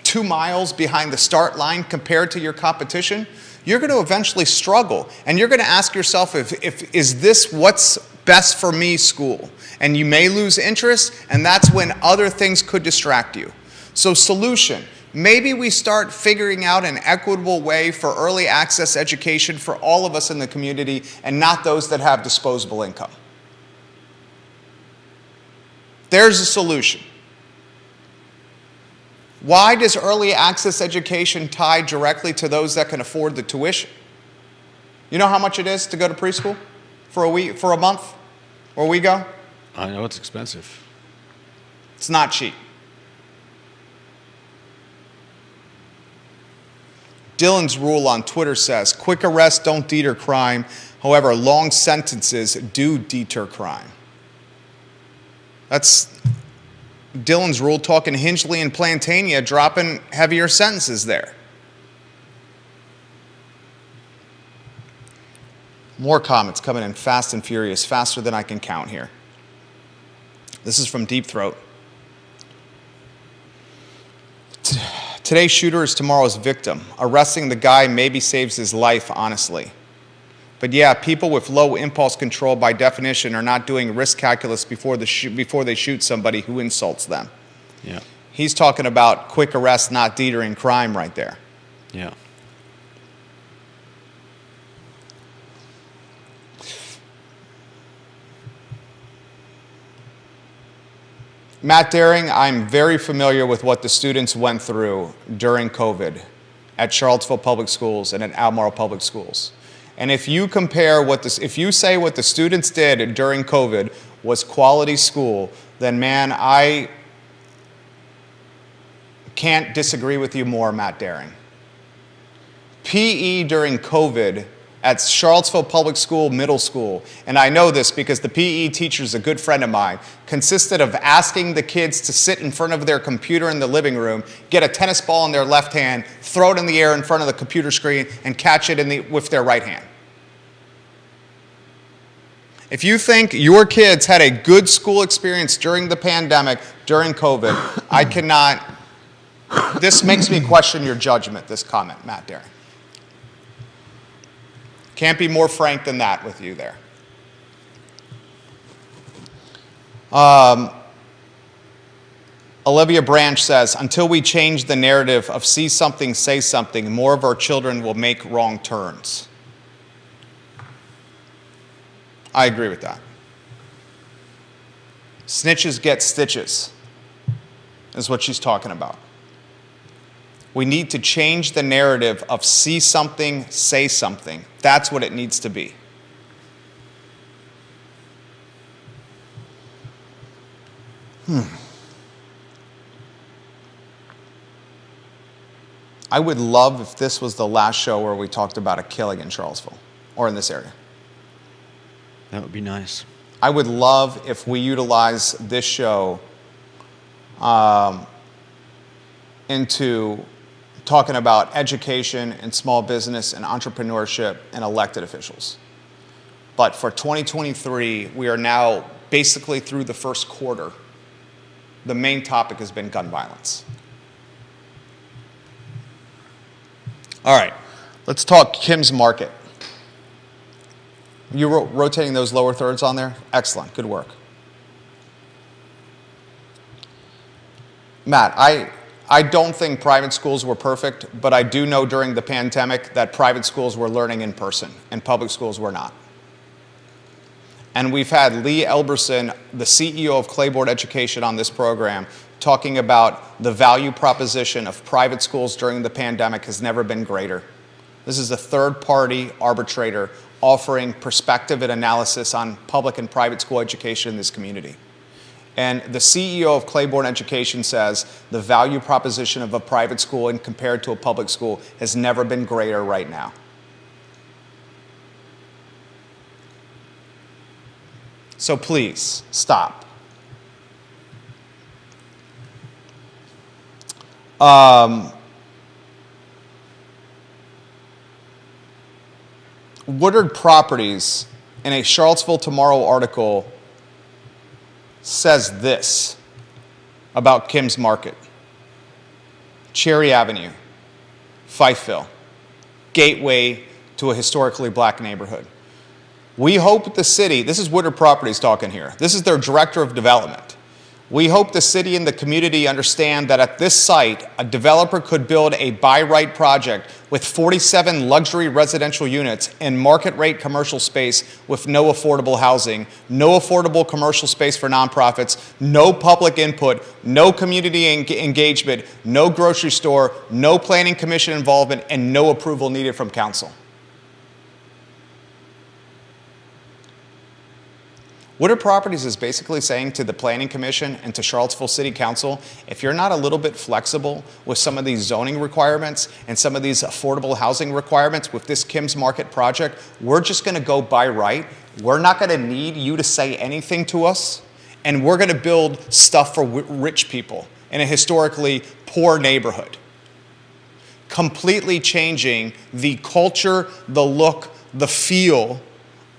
Speaker 1: 2 miles behind the start line compared to your competition, you're going to eventually struggle. And you're going to ask yourself, is this what's best for me school? And you may lose interest, and that's when other things could distract you. So solution, maybe we start figuring out an equitable way for early access education for all of us in the community and not those that have disposable income. There's a solution. Why does early access education tie directly to those that can afford the tuition? You know how much it is to go to preschool for a month, where we go?
Speaker 2: I know it's expensive.
Speaker 1: It's not cheap. Dylan's Rule on Twitter says, quick arrests don't deter crime. However, long sentences do deter crime. That's Dylan's Rule talking Hingeley and Plantania, dropping heavier sentences there. More comments coming in fast and furious, faster than I can count here. This is from Deep Throat. Today's shooter is tomorrow's victim. Arresting the guy maybe saves his life, honestly. But yeah, people with low impulse control by definition are not doing risk calculus before they shoot somebody who insults them.
Speaker 2: Yeah.
Speaker 1: He's talking about quick arrest not detering crime right there.
Speaker 2: Yeah.
Speaker 1: Matt Daring, I'm very familiar with what the students went through during COVID at Charlottesville Public Schools and at Albemarle Public Schools. And if you compare if you say what the students did during COVID was quality school, then man, I can't disagree with you more, Matt Daring. PE during COVID at Charlottesville Public School Middle School, and I know this because the PE teacher is a good friend of mine, consisted of asking the kids to sit in front of their computer in the living room, get a tennis ball in their left hand, throw it in the air in front of the computer screen, and catch it with their right hand. If you think your kids had a good school experience during the pandemic, during COVID, I cannot, this makes me question your judgment, this comment, Matt Daring. Can't be more frank than that with you there. Olivia Branch says, until we change the narrative of see something, say something, more of our children will make wrong turns. I agree with that. Snitches get stitches, is what she's talking about. We need to change the narrative of see something, say something. That's what it needs to be. I would love if this was the last show where we talked about a killing in Charlottesville or in this area.
Speaker 2: That would be nice.
Speaker 1: I would love if we utilize this show into talking about education and small business and entrepreneurship and elected officials. But for 2023, we are now basically through the first quarter. The main topic has been gun violence. All right, let's talk Kim's Market. You rotating those lower thirds on there? Excellent, good work. Matt, I don't think private schools were perfect, but I do know during the pandemic that private schools were learning in person and public schools were not. And we've had Lee Elberson, the CEO of Claiborne Education, on this program talking about the value proposition of private schools during the pandemic has never been greater. This is a third-party arbitrator offering perspective and analysis on public and private school education in this community. And the CEO of Claiborne Education says the value proposition of a private school and compared to a public school has never been greater right now. So please, stop. Woodard Properties, in a Charlottesville Tomorrow article, says this about Kim's Market. Cherry Avenue, Fifeville, gateway to a historically black neighborhood. We hope the city, this is Woodard Properties talking here, this is their director of development. We hope the city and the community understand that at this site, a developer could build a by-right project with 47 luxury residential units and market-rate commercial space with no affordable housing, no affordable commercial space for nonprofits, no public input, no community engagement, no grocery store, no planning commission involvement, and no approval needed from council. Woodard Properties is basically saying to the Planning Commission and to Charlottesville City Council, if you're not a little bit flexible with some of these zoning requirements and some of these affordable housing requirements with this Kim's Market project, we're just going to go by right. We're not going to need you to say anything to us, and we're going to build stuff for rich people in a historically poor neighborhood. Completely changing the culture, the look, the feel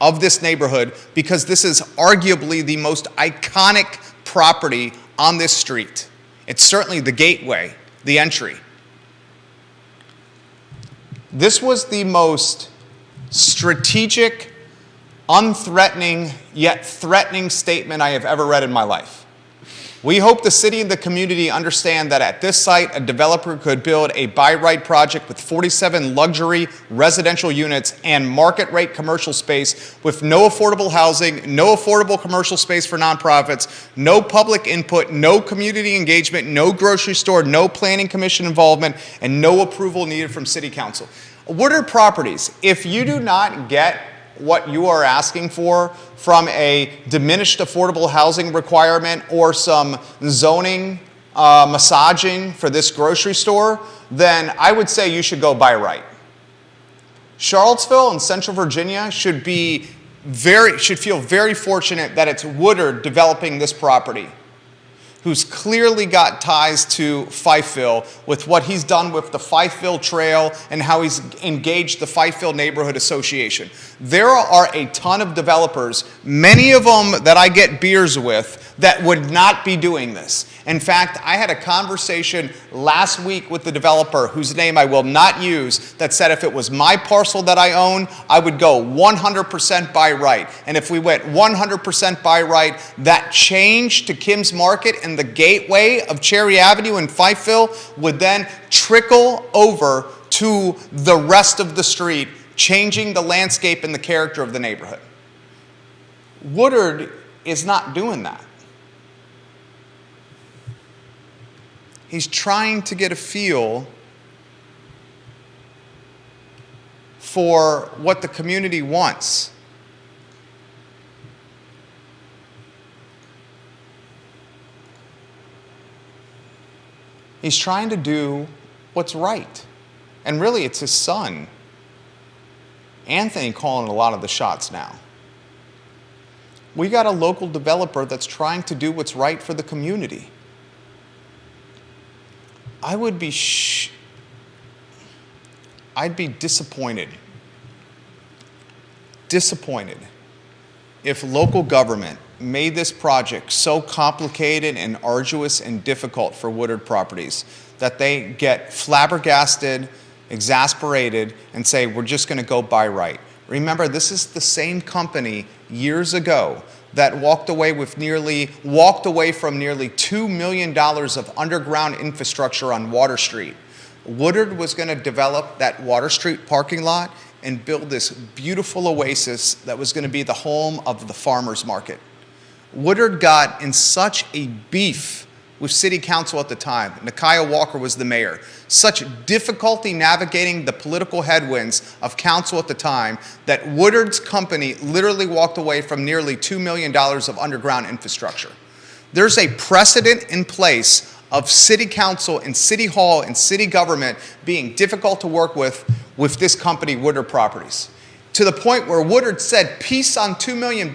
Speaker 1: of this neighborhood, because this is arguably the most iconic property on this street. It's certainly the gateway, the entry. This was the most strategic, unthreatening, yet threatening statement I have ever read in my life. We hope the city and the community understand that at this site, a developer could build a by-right project with 47 luxury residential units and market-rate commercial space with no affordable housing, no affordable commercial space for nonprofits, no public input, no community engagement, no grocery store, no planning commission involvement, and no approval needed from city council. Woodard Properties, if you do not get what you are asking for from a diminished affordable housing requirement or some zoning massaging for this grocery store, then I would say you should go by right. Charlottesville and Central Virginia should feel very fortunate that it's Woodard developing this property, who's clearly got ties to Fifeville with what he's done with the Fifeville Trail and how he's engaged the Fifeville Neighborhood Association. There are a ton of developers, many of them that I get beers with, that would not be doing this. In fact, I had a conversation last week with the developer, whose name I will not use, that said if it was my parcel that I own, I would go 100% by right. And if we went 100% by right, that change to Kim's Market and the gateway of Cherry Avenue in Fifeville would then trickle over to the rest of the street, changing the landscape and the character of the neighborhood. Woodard is not doing that. He's trying to get a feel for what the community wants. He's trying to do what's right. And really, it's his son, Anthony, calling a lot of the shots now. We got a local developer that's trying to do what's right for the community. I'd be disappointed if local government made this project so complicated and arduous and difficult for Woodard Properties that they get flabbergasted, exasperated, and say, we're just going to go by right. Remember, this is the same company years ago that walked away from nearly $2 million of underground infrastructure on Water Street. Woodard was going to develop that Water Street parking lot and build this beautiful oasis that was going to be the home of the farmers market. Woodard got in such a beef with city council at the time. Nakia Walker was the mayor. Such difficulty navigating the political headwinds of council at the time that Woodard's company literally walked away from nearly $2 million of underground infrastructure. There's a precedent in place of city council and city hall and city government being difficult to work with this company, Woodard Properties. To the point where Woodard said, peace on $2 million.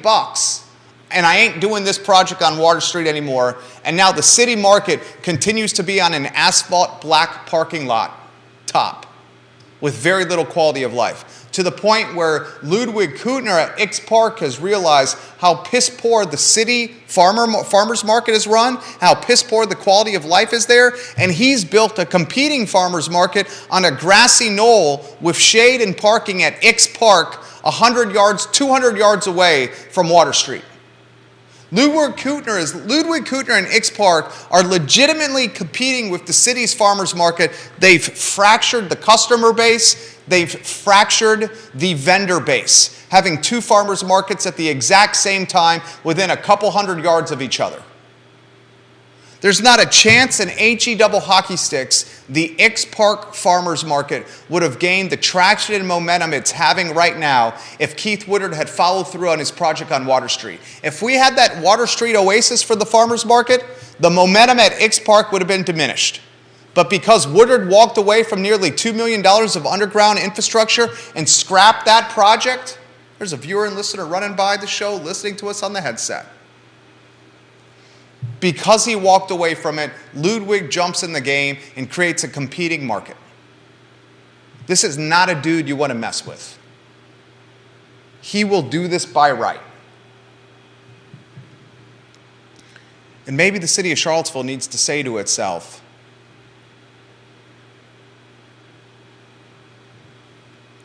Speaker 1: And I ain't doing this project on Water Street anymore. And now the city market continues to be on an asphalt black parking lot top with very little quality of life. To the point where Ludwig Kutner at X Park has realized how piss poor the city farmers market is run, how piss poor the quality of life is there, and he's built a competing farmers market on a grassy knoll with shade and parking at X Park 100 yards, 200 yards away from Water Street. Ludwig Kutner and X Park are legitimately competing with the city's farmers market. They've fractured the customer base. They've fractured the vendor base, having two farmers markets at the exact same time within a couple hundred yards of each other. There's not a chance in HE double hockey sticks the X Park Farmers Market would have gained the traction and momentum it's having right now if Keith Woodard had followed through on his project on Water Street. If we had that Water Street oasis for the farmers market, the momentum at X Park would have been diminished. But because Woodard walked away from nearly $2 million of underground infrastructure and scrapped that project, there's a viewer and listener running by the show listening to us on the headset. Because he walked away from it, Ludwig jumps in the game and creates a competing market. This is not a dude you want to mess with. He will do this by right. And maybe the city of Charlottesville needs to say to itself,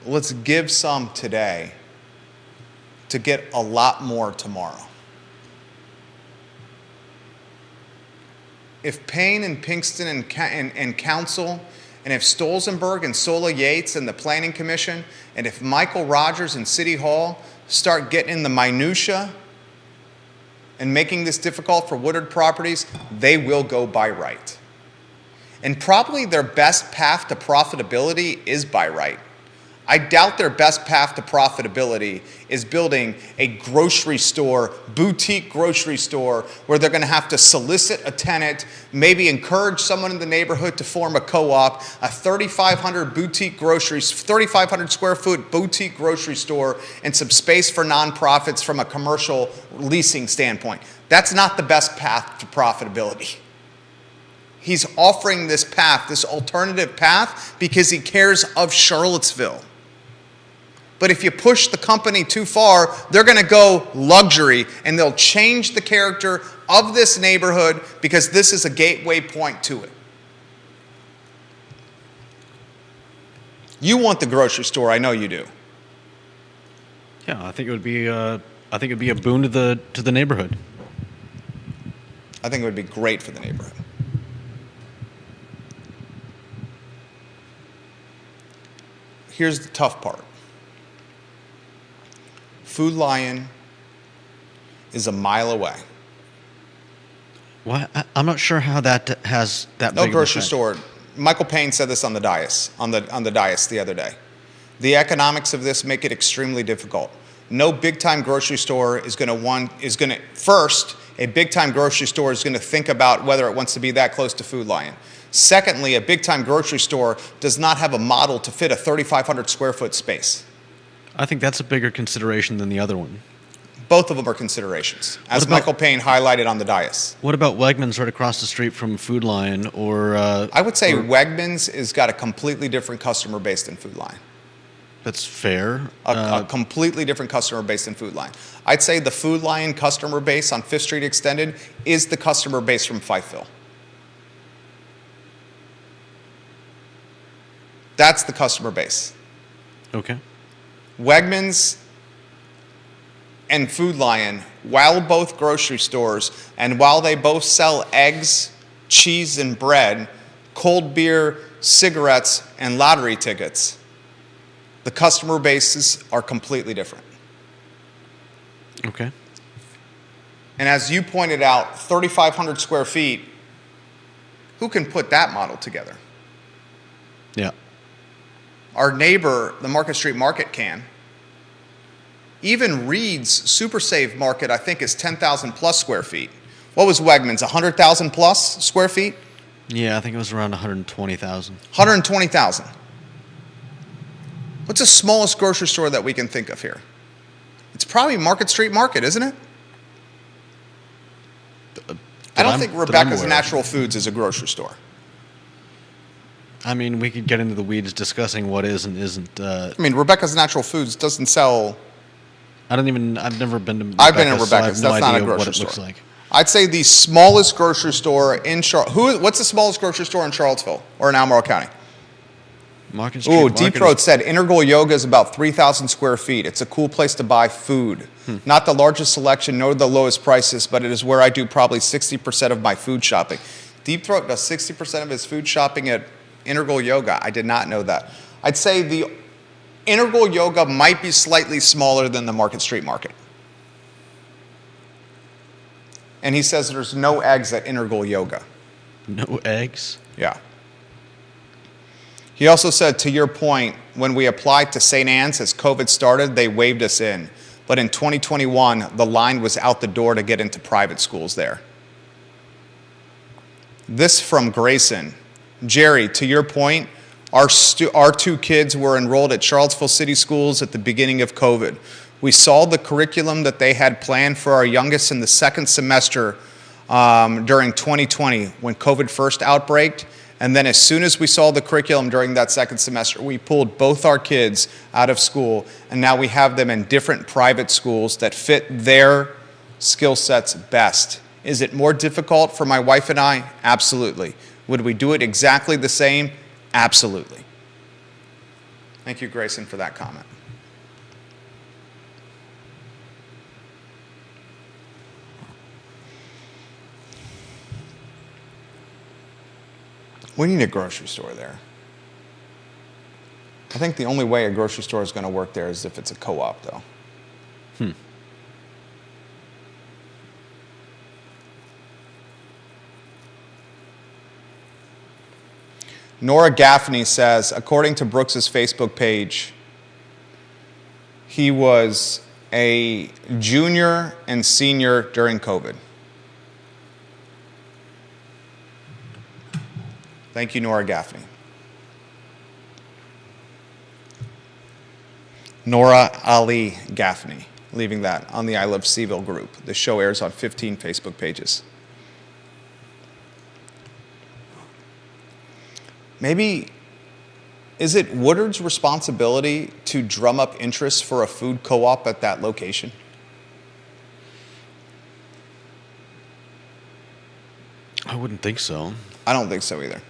Speaker 1: let's give some today to get a lot more tomorrow. If Payne and Pinkston and Council, and if Stolzenberg and Sola Yates and the Planning Commission, and if Michael Rogers and City Hall start getting in the minutia and making this difficult for Woodard Properties, they will go by right. And probably their best path to profitability is by right. I doubt their best path to profitability is building a grocery store, boutique grocery store, where they're going to have to solicit a tenant, maybe encourage someone in the neighborhood to form a co-op, a 3,500 square foot boutique grocery store, and some space for nonprofits from a commercial leasing standpoint. That's not the best path to profitability. He's offering this path, this alternative path, because he cares of Charlottesville. But if you push the company too far, they're going to go luxury, and they'll change the character of this neighborhood because this is a gateway point to it. You want the grocery store, I know you do.
Speaker 2: Yeah, I think it would be a boon to the neighborhood.
Speaker 1: I think it would be great for the neighborhood. Here's the tough part. Food Lion is a mile away.
Speaker 2: Well, I'm not sure how that has that
Speaker 1: No
Speaker 2: big
Speaker 1: grocery
Speaker 2: of an effect.
Speaker 1: store. Michael Payne said this on the dais, on the dais the other day. The economics of this make it extremely difficult. No big-time grocery store is going to first, a big-time grocery store is going to think about whether it wants to be that close to Food Lion. Secondly, a big-time grocery store does not have a model to fit a 3,500 square foot space.
Speaker 2: I think that's a bigger consideration than the other one.
Speaker 1: Both of them are considerations, as
Speaker 2: What about-
Speaker 1: Michael Payne highlighted on the dais.
Speaker 2: What about Wegmans right across the street from Food Lion, or
Speaker 1: I would say Wegmans has got a completely different customer base than Food Lion.
Speaker 2: that's fair.
Speaker 1: A completely different customer base than Food Lion. I'd say the Food Lion customer base on 5th Street Extended is the customer base from Fifeville. That's the customer base.
Speaker 2: Okay.
Speaker 1: Wegmans and Food Lion, while both grocery stores, and while they both sell eggs, cheese, and bread, cold beer, cigarettes, and lottery tickets, the customer bases are completely different.
Speaker 2: Okay.
Speaker 1: And as you pointed out, 3,500 square feet, who can put that model together?
Speaker 2: Yeah.
Speaker 1: Our neighbor, the Market Street Market, can. Even Reed's Super Save Market, I think, is 10,000 plus square feet. What was Wegmans, 100,000 plus square feet?
Speaker 2: Yeah, I think it was around 120,000.
Speaker 1: 120,000. What's the smallest grocery store that we can think of here? It's probably Market Street Market, isn't it? I don't think Rebecca's Natural Foods is a grocery store.
Speaker 2: I mean, we could get into the weeds discussing what is and isn't.
Speaker 1: I mean, Rebecca's Natural Foods doesn't sell.
Speaker 2: I've never been to Rebecca's.
Speaker 1: I've been in
Speaker 2: so I have
Speaker 1: Rebecca's.
Speaker 2: no
Speaker 1: That's not a
Speaker 2: idea
Speaker 1: grocery
Speaker 2: what it
Speaker 1: store.
Speaker 2: looks like.
Speaker 1: I'd say the smallest grocery store in what's the smallest grocery store in Charlottesville or in Albemarle County?
Speaker 2: Market Street
Speaker 1: Ooh,
Speaker 2: Market
Speaker 1: Deep
Speaker 2: is-
Speaker 1: Throat said Integral Yoga is about 3,000 square feet. It's a cool place to buy food. Not the largest selection nor the lowest prices, but it is where I do probably 60% of my food shopping. Deep Throat does 60% of his food shopping at Integral Yoga. I did not know that. I'd say the Integral Yoga might be slightly smaller than the Market Street Market. And he says there's no eggs at Integral Yoga.
Speaker 2: No eggs.
Speaker 1: Yeah. He also said, to your point, when we applied to St. Anne's as COVID started, they waived us in. But in 2021, the line was out the door to get into private schools there. This from Grayson. Jerry, to your point, our two kids were enrolled at Charlottesville City Schools at the beginning of COVID. We saw the curriculum that they had planned for our youngest in the second semester during 2020 when COVID first outbreaked. And then as soon as we saw the curriculum during that second semester, we pulled both our kids out of school, and now we have them in different private schools that fit their skill sets best. Is it more difficult for my wife and I? Absolutely. Would we do it exactly the same? Absolutely. Thank you, Grayson, for that comment. We need a grocery store there. I think the only way a grocery store is going to work there is if it's a co-op, though. Nora Gaffney says, according to Brooks's Facebook page, he was a junior and senior during COVID. Thank you, Nora Gaffney. Nora Ali Gaffney, leaving that on the I Love Seville group. The show airs on 15 Facebook pages. Maybe, is it Woodard's responsibility to drum up interest for a food co-op at that location?
Speaker 2: I wouldn't think so.
Speaker 1: I don't think so either.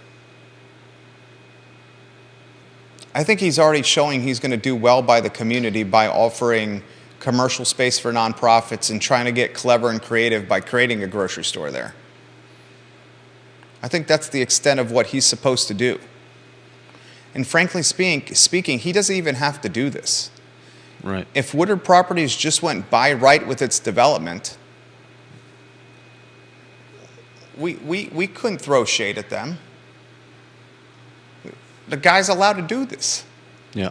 Speaker 1: I think he's already showing he's going to do well by the community by offering commercial space for nonprofits and trying to get clever and creative by creating a grocery store there. I think that's the extent of what he's supposed to do. And frankly speaking, he doesn't even have to do this.
Speaker 2: Right.
Speaker 1: If Woodard Properties just went by right with its development, we couldn't throw shade at them. The guy's allowed to do this.
Speaker 2: Yeah.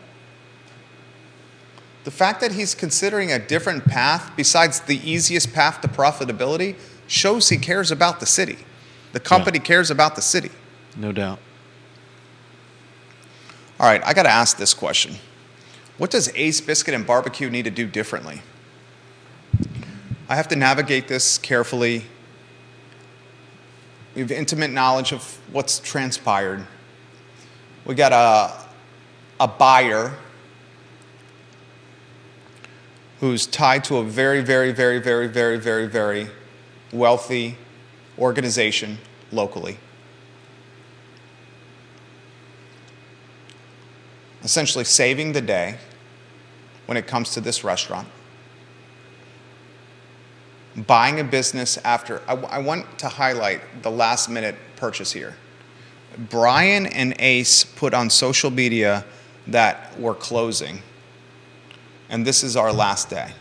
Speaker 1: The fact that he's considering a different path besides the easiest path to profitability shows he cares about the city. The company cares about the city.
Speaker 2: No doubt.
Speaker 1: All right, I got to ask this question. What does Ace Biscuit and Barbecue need to do differently? I have to navigate this carefully. We have intimate knowledge of what's transpired. We got a buyer who's tied to a very, very, very, very, very, very, very wealthy organization locally. Essentially saving the day when it comes to this restaurant. Buying a business after, I want to highlight the last minute purchase here. Brian and Ace put on social media that we're closing, and this is our last day.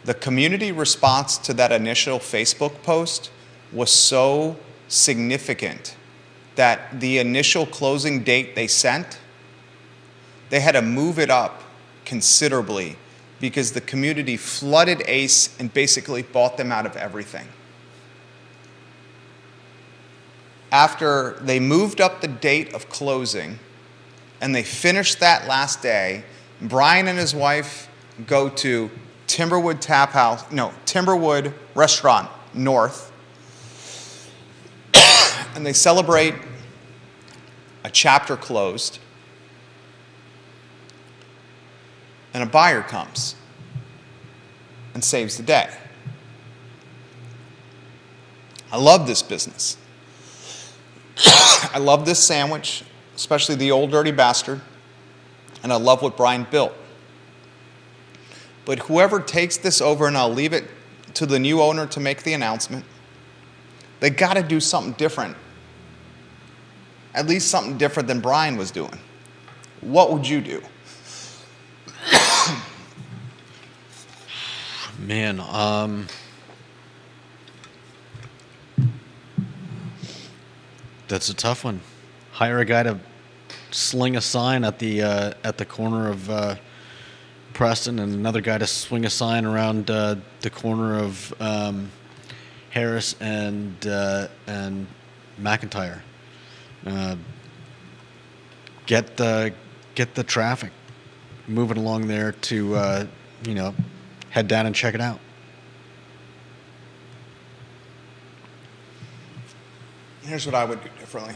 Speaker 1: The community response to that initial Facebook post was so significant that the initial closing date they sent, they had to move it up considerably because the community flooded Ace and basically bought them out of everything. After they moved up the date of closing and they finished that last day, Brian and his wife go to Timberwood Restaurant North, and they celebrate a chapter closed. And a buyer comes and saves the day. I love this business. I love this sandwich, especially the Old Dirty Bastard, and I love what Brian built. But whoever takes this over, and I'll leave it to the new owner to make the announcement, they got to do something different. At least something different than Brian was doing. What would you do?
Speaker 2: Man, that's a tough one. Hire a guy to sling a sign at the corner of Preston, and another guy to swing a sign around the corner of Harris and McIntyre. Get the traffic moving along there to head down and check it out.
Speaker 1: Here's what I would do differently.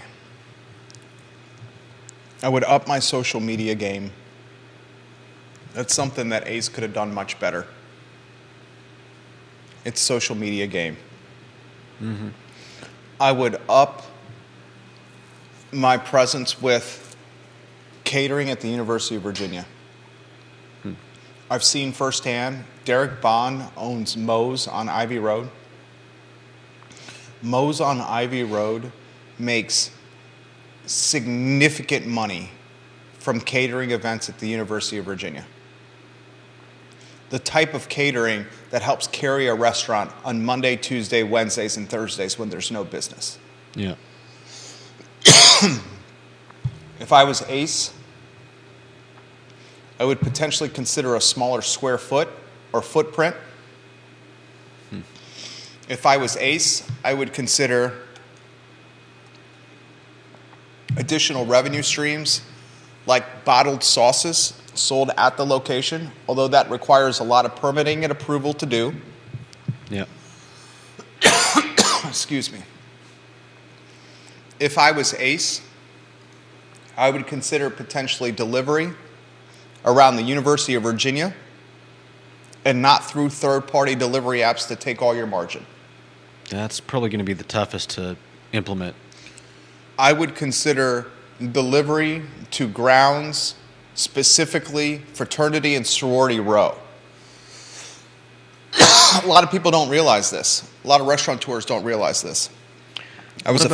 Speaker 1: I would up my social media game. That's something that Ace could have done much better. It's social media game. Mm-hmm. I would up my presence with catering at the University of Virginia. I've seen firsthand, Derek Bond owns Moe's on Ivy Road. Moe's on Ivy Road makes significant money from catering events at the University of Virginia. The type of catering that helps carry a restaurant on Monday, Tuesday, Wednesdays, and Thursdays when there's no business.
Speaker 2: Yeah.
Speaker 1: If I was Ace, I would potentially consider a smaller square foot or footprint. If I was Ace, I would consider additional revenue streams like bottled sauces sold at the location, although that requires a lot of permitting and approval to do.
Speaker 2: Yeah.
Speaker 1: Excuse me. If I was Ace, I would consider potentially delivery around the University of Virginia and not through third-party delivery apps to take all your margin.
Speaker 2: That's probably going to be the toughest to implement.
Speaker 1: I would consider delivery to grounds, specifically fraternity and sorority row. A lot of people don't realize this. A lot of restaurateurs don't realize this. I was a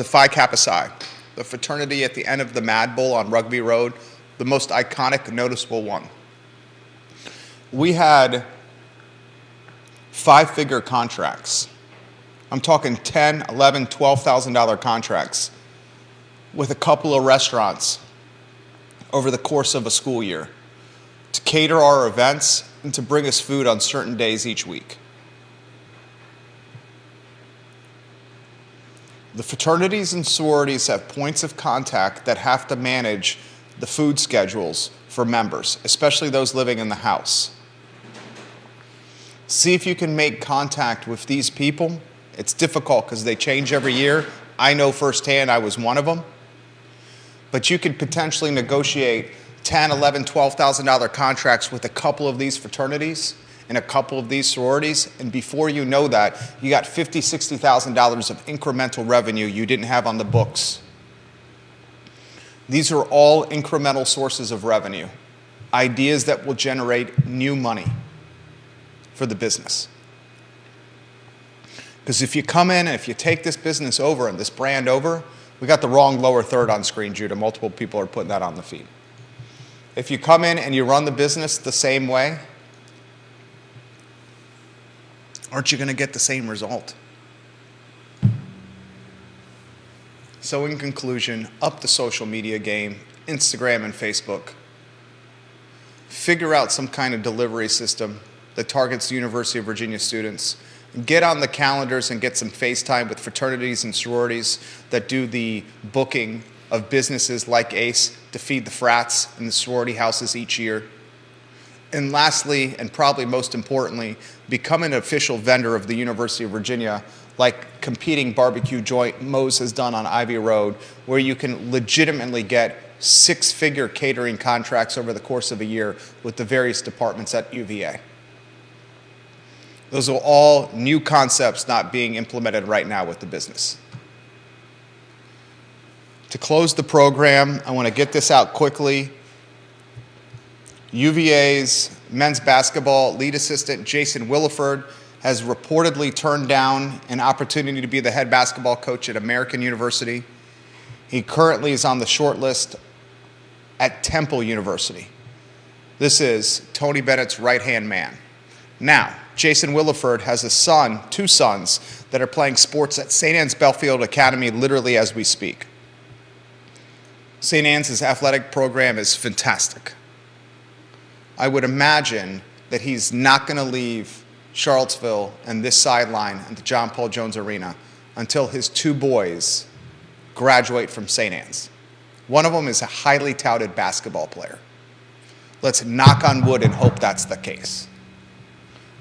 Speaker 1: Phi Kappa Psi, the fraternity at the end of the Mad Bull on Rugby Road, the most iconic, noticeable one. We had 5-figure contracts. I'm talking $10,000, $11,000, $12,000 contracts with a couple of restaurants over the course of a school year. to cater our events, and to bring us food on certain days each week. The fraternities and sororities have points of contact that have to manage the food schedules for members, especially those living in the house. See if you can make contact with these people. It's difficult because they change every year. I know firsthand I was one of them. But you could potentially negotiate $10,000, $11,000, $12,000 contracts with a couple of these fraternities and a couple of these sororities, and before you know that, you got $50,000, $60,000 of incremental revenue you didn't have on the books. These are all incremental sources of revenue, ideas that will generate new money for the business. Because if you come in and if you take this business over and this brand over, we got the wrong lower third on screen, Judah. Multiple people are putting that on the feed. If you come in and you run the business the same way, aren't you going to get the same result? So in conclusion, up the social media game, Instagram and Facebook. Figure out some kind of delivery system that targets the University of Virginia students. Get on the calendars and get some FaceTime with fraternities and sororities that do the booking of businesses like ACE to feed the frats in the sorority houses each year. And lastly, and probably most importantly, become an official vendor of the University of Virginia, like competing barbecue joint Moe's has done on Ivy Road, where you can legitimately get six-figure catering contracts over the course of a year with the various departments at UVA. Those are all new concepts not being implemented right now with the business. To close the program, I want to get this out quickly. UVA's men's basketball lead assistant, Jason Williford, has reportedly turned down an opportunity to be the head basketball coach at American University. He currently is on the short list at Temple University. This is Tony Bennett's right-hand man. Now, Jason Williford has a son, two sons, that are playing sports at St. Anne's Belfield Academy literally as we speak. St. Anne's athletic program is fantastic. I would imagine that he's not going to leave Charlottesville and this sideline at the John Paul Jones Arena until his two boys graduate from St. Anne's. One of them is a highly touted basketball player. Let's knock on wood and hope that's the case.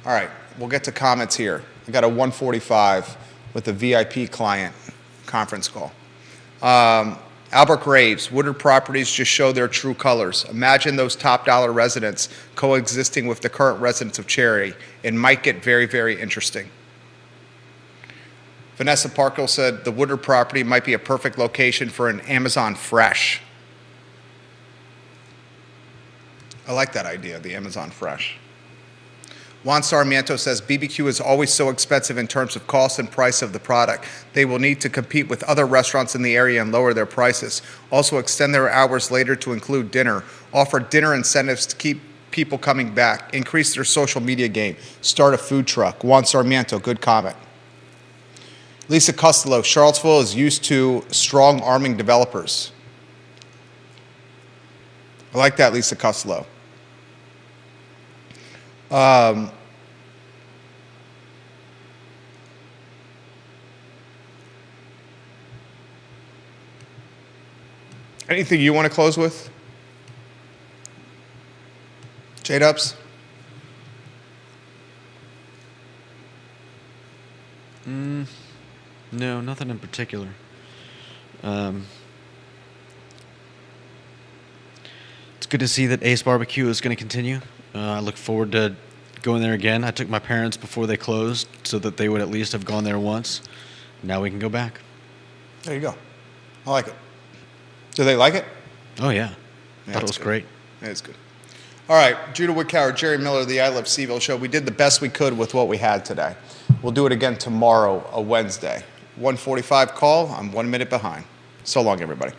Speaker 1: All right, we'll get to comments here. I got a 1:45 with a VIP client conference call. Albert Graves, Woodard Properties just show their true colors. Imagine those top dollar residents coexisting with the current residents of Cherry. It might get very, very interesting. Vanessa Parkle said the Woodard property might be a perfect location for an Amazon Fresh. I like that idea, the Amazon Fresh. Juan Sarmiento says BBQ is always so expensive in terms of cost and price of the product. They will need to compete with other restaurants in the area and lower their prices. Also extend their hours later to include dinner. Offer dinner incentives to keep people coming back. Increase their social media game. Start a food truck. Juan Sarmiento, good comment. Lisa Costello, Charlottesville is used to strong arming developers. I like that, Lisa Costello. Anything you want to close with? J-Dubs?
Speaker 2: No, nothing in particular. It's good to see that Ace Barbecue is going to continue. I look forward to going there again. I took my parents before they closed so that they would at least have gone there once. Now we can go back.
Speaker 1: There you go. I like it. Do they like it?
Speaker 2: Oh, yeah. Thought it was
Speaker 1: good.
Speaker 2: great.
Speaker 1: It's good. All right, Judah Woodcower, Jerry Miller, the I Love Seville show. We did the best we could with what we had today. We'll do it again tomorrow, a Wednesday. 1:45 call. I'm 1 minute behind. So long, everybody.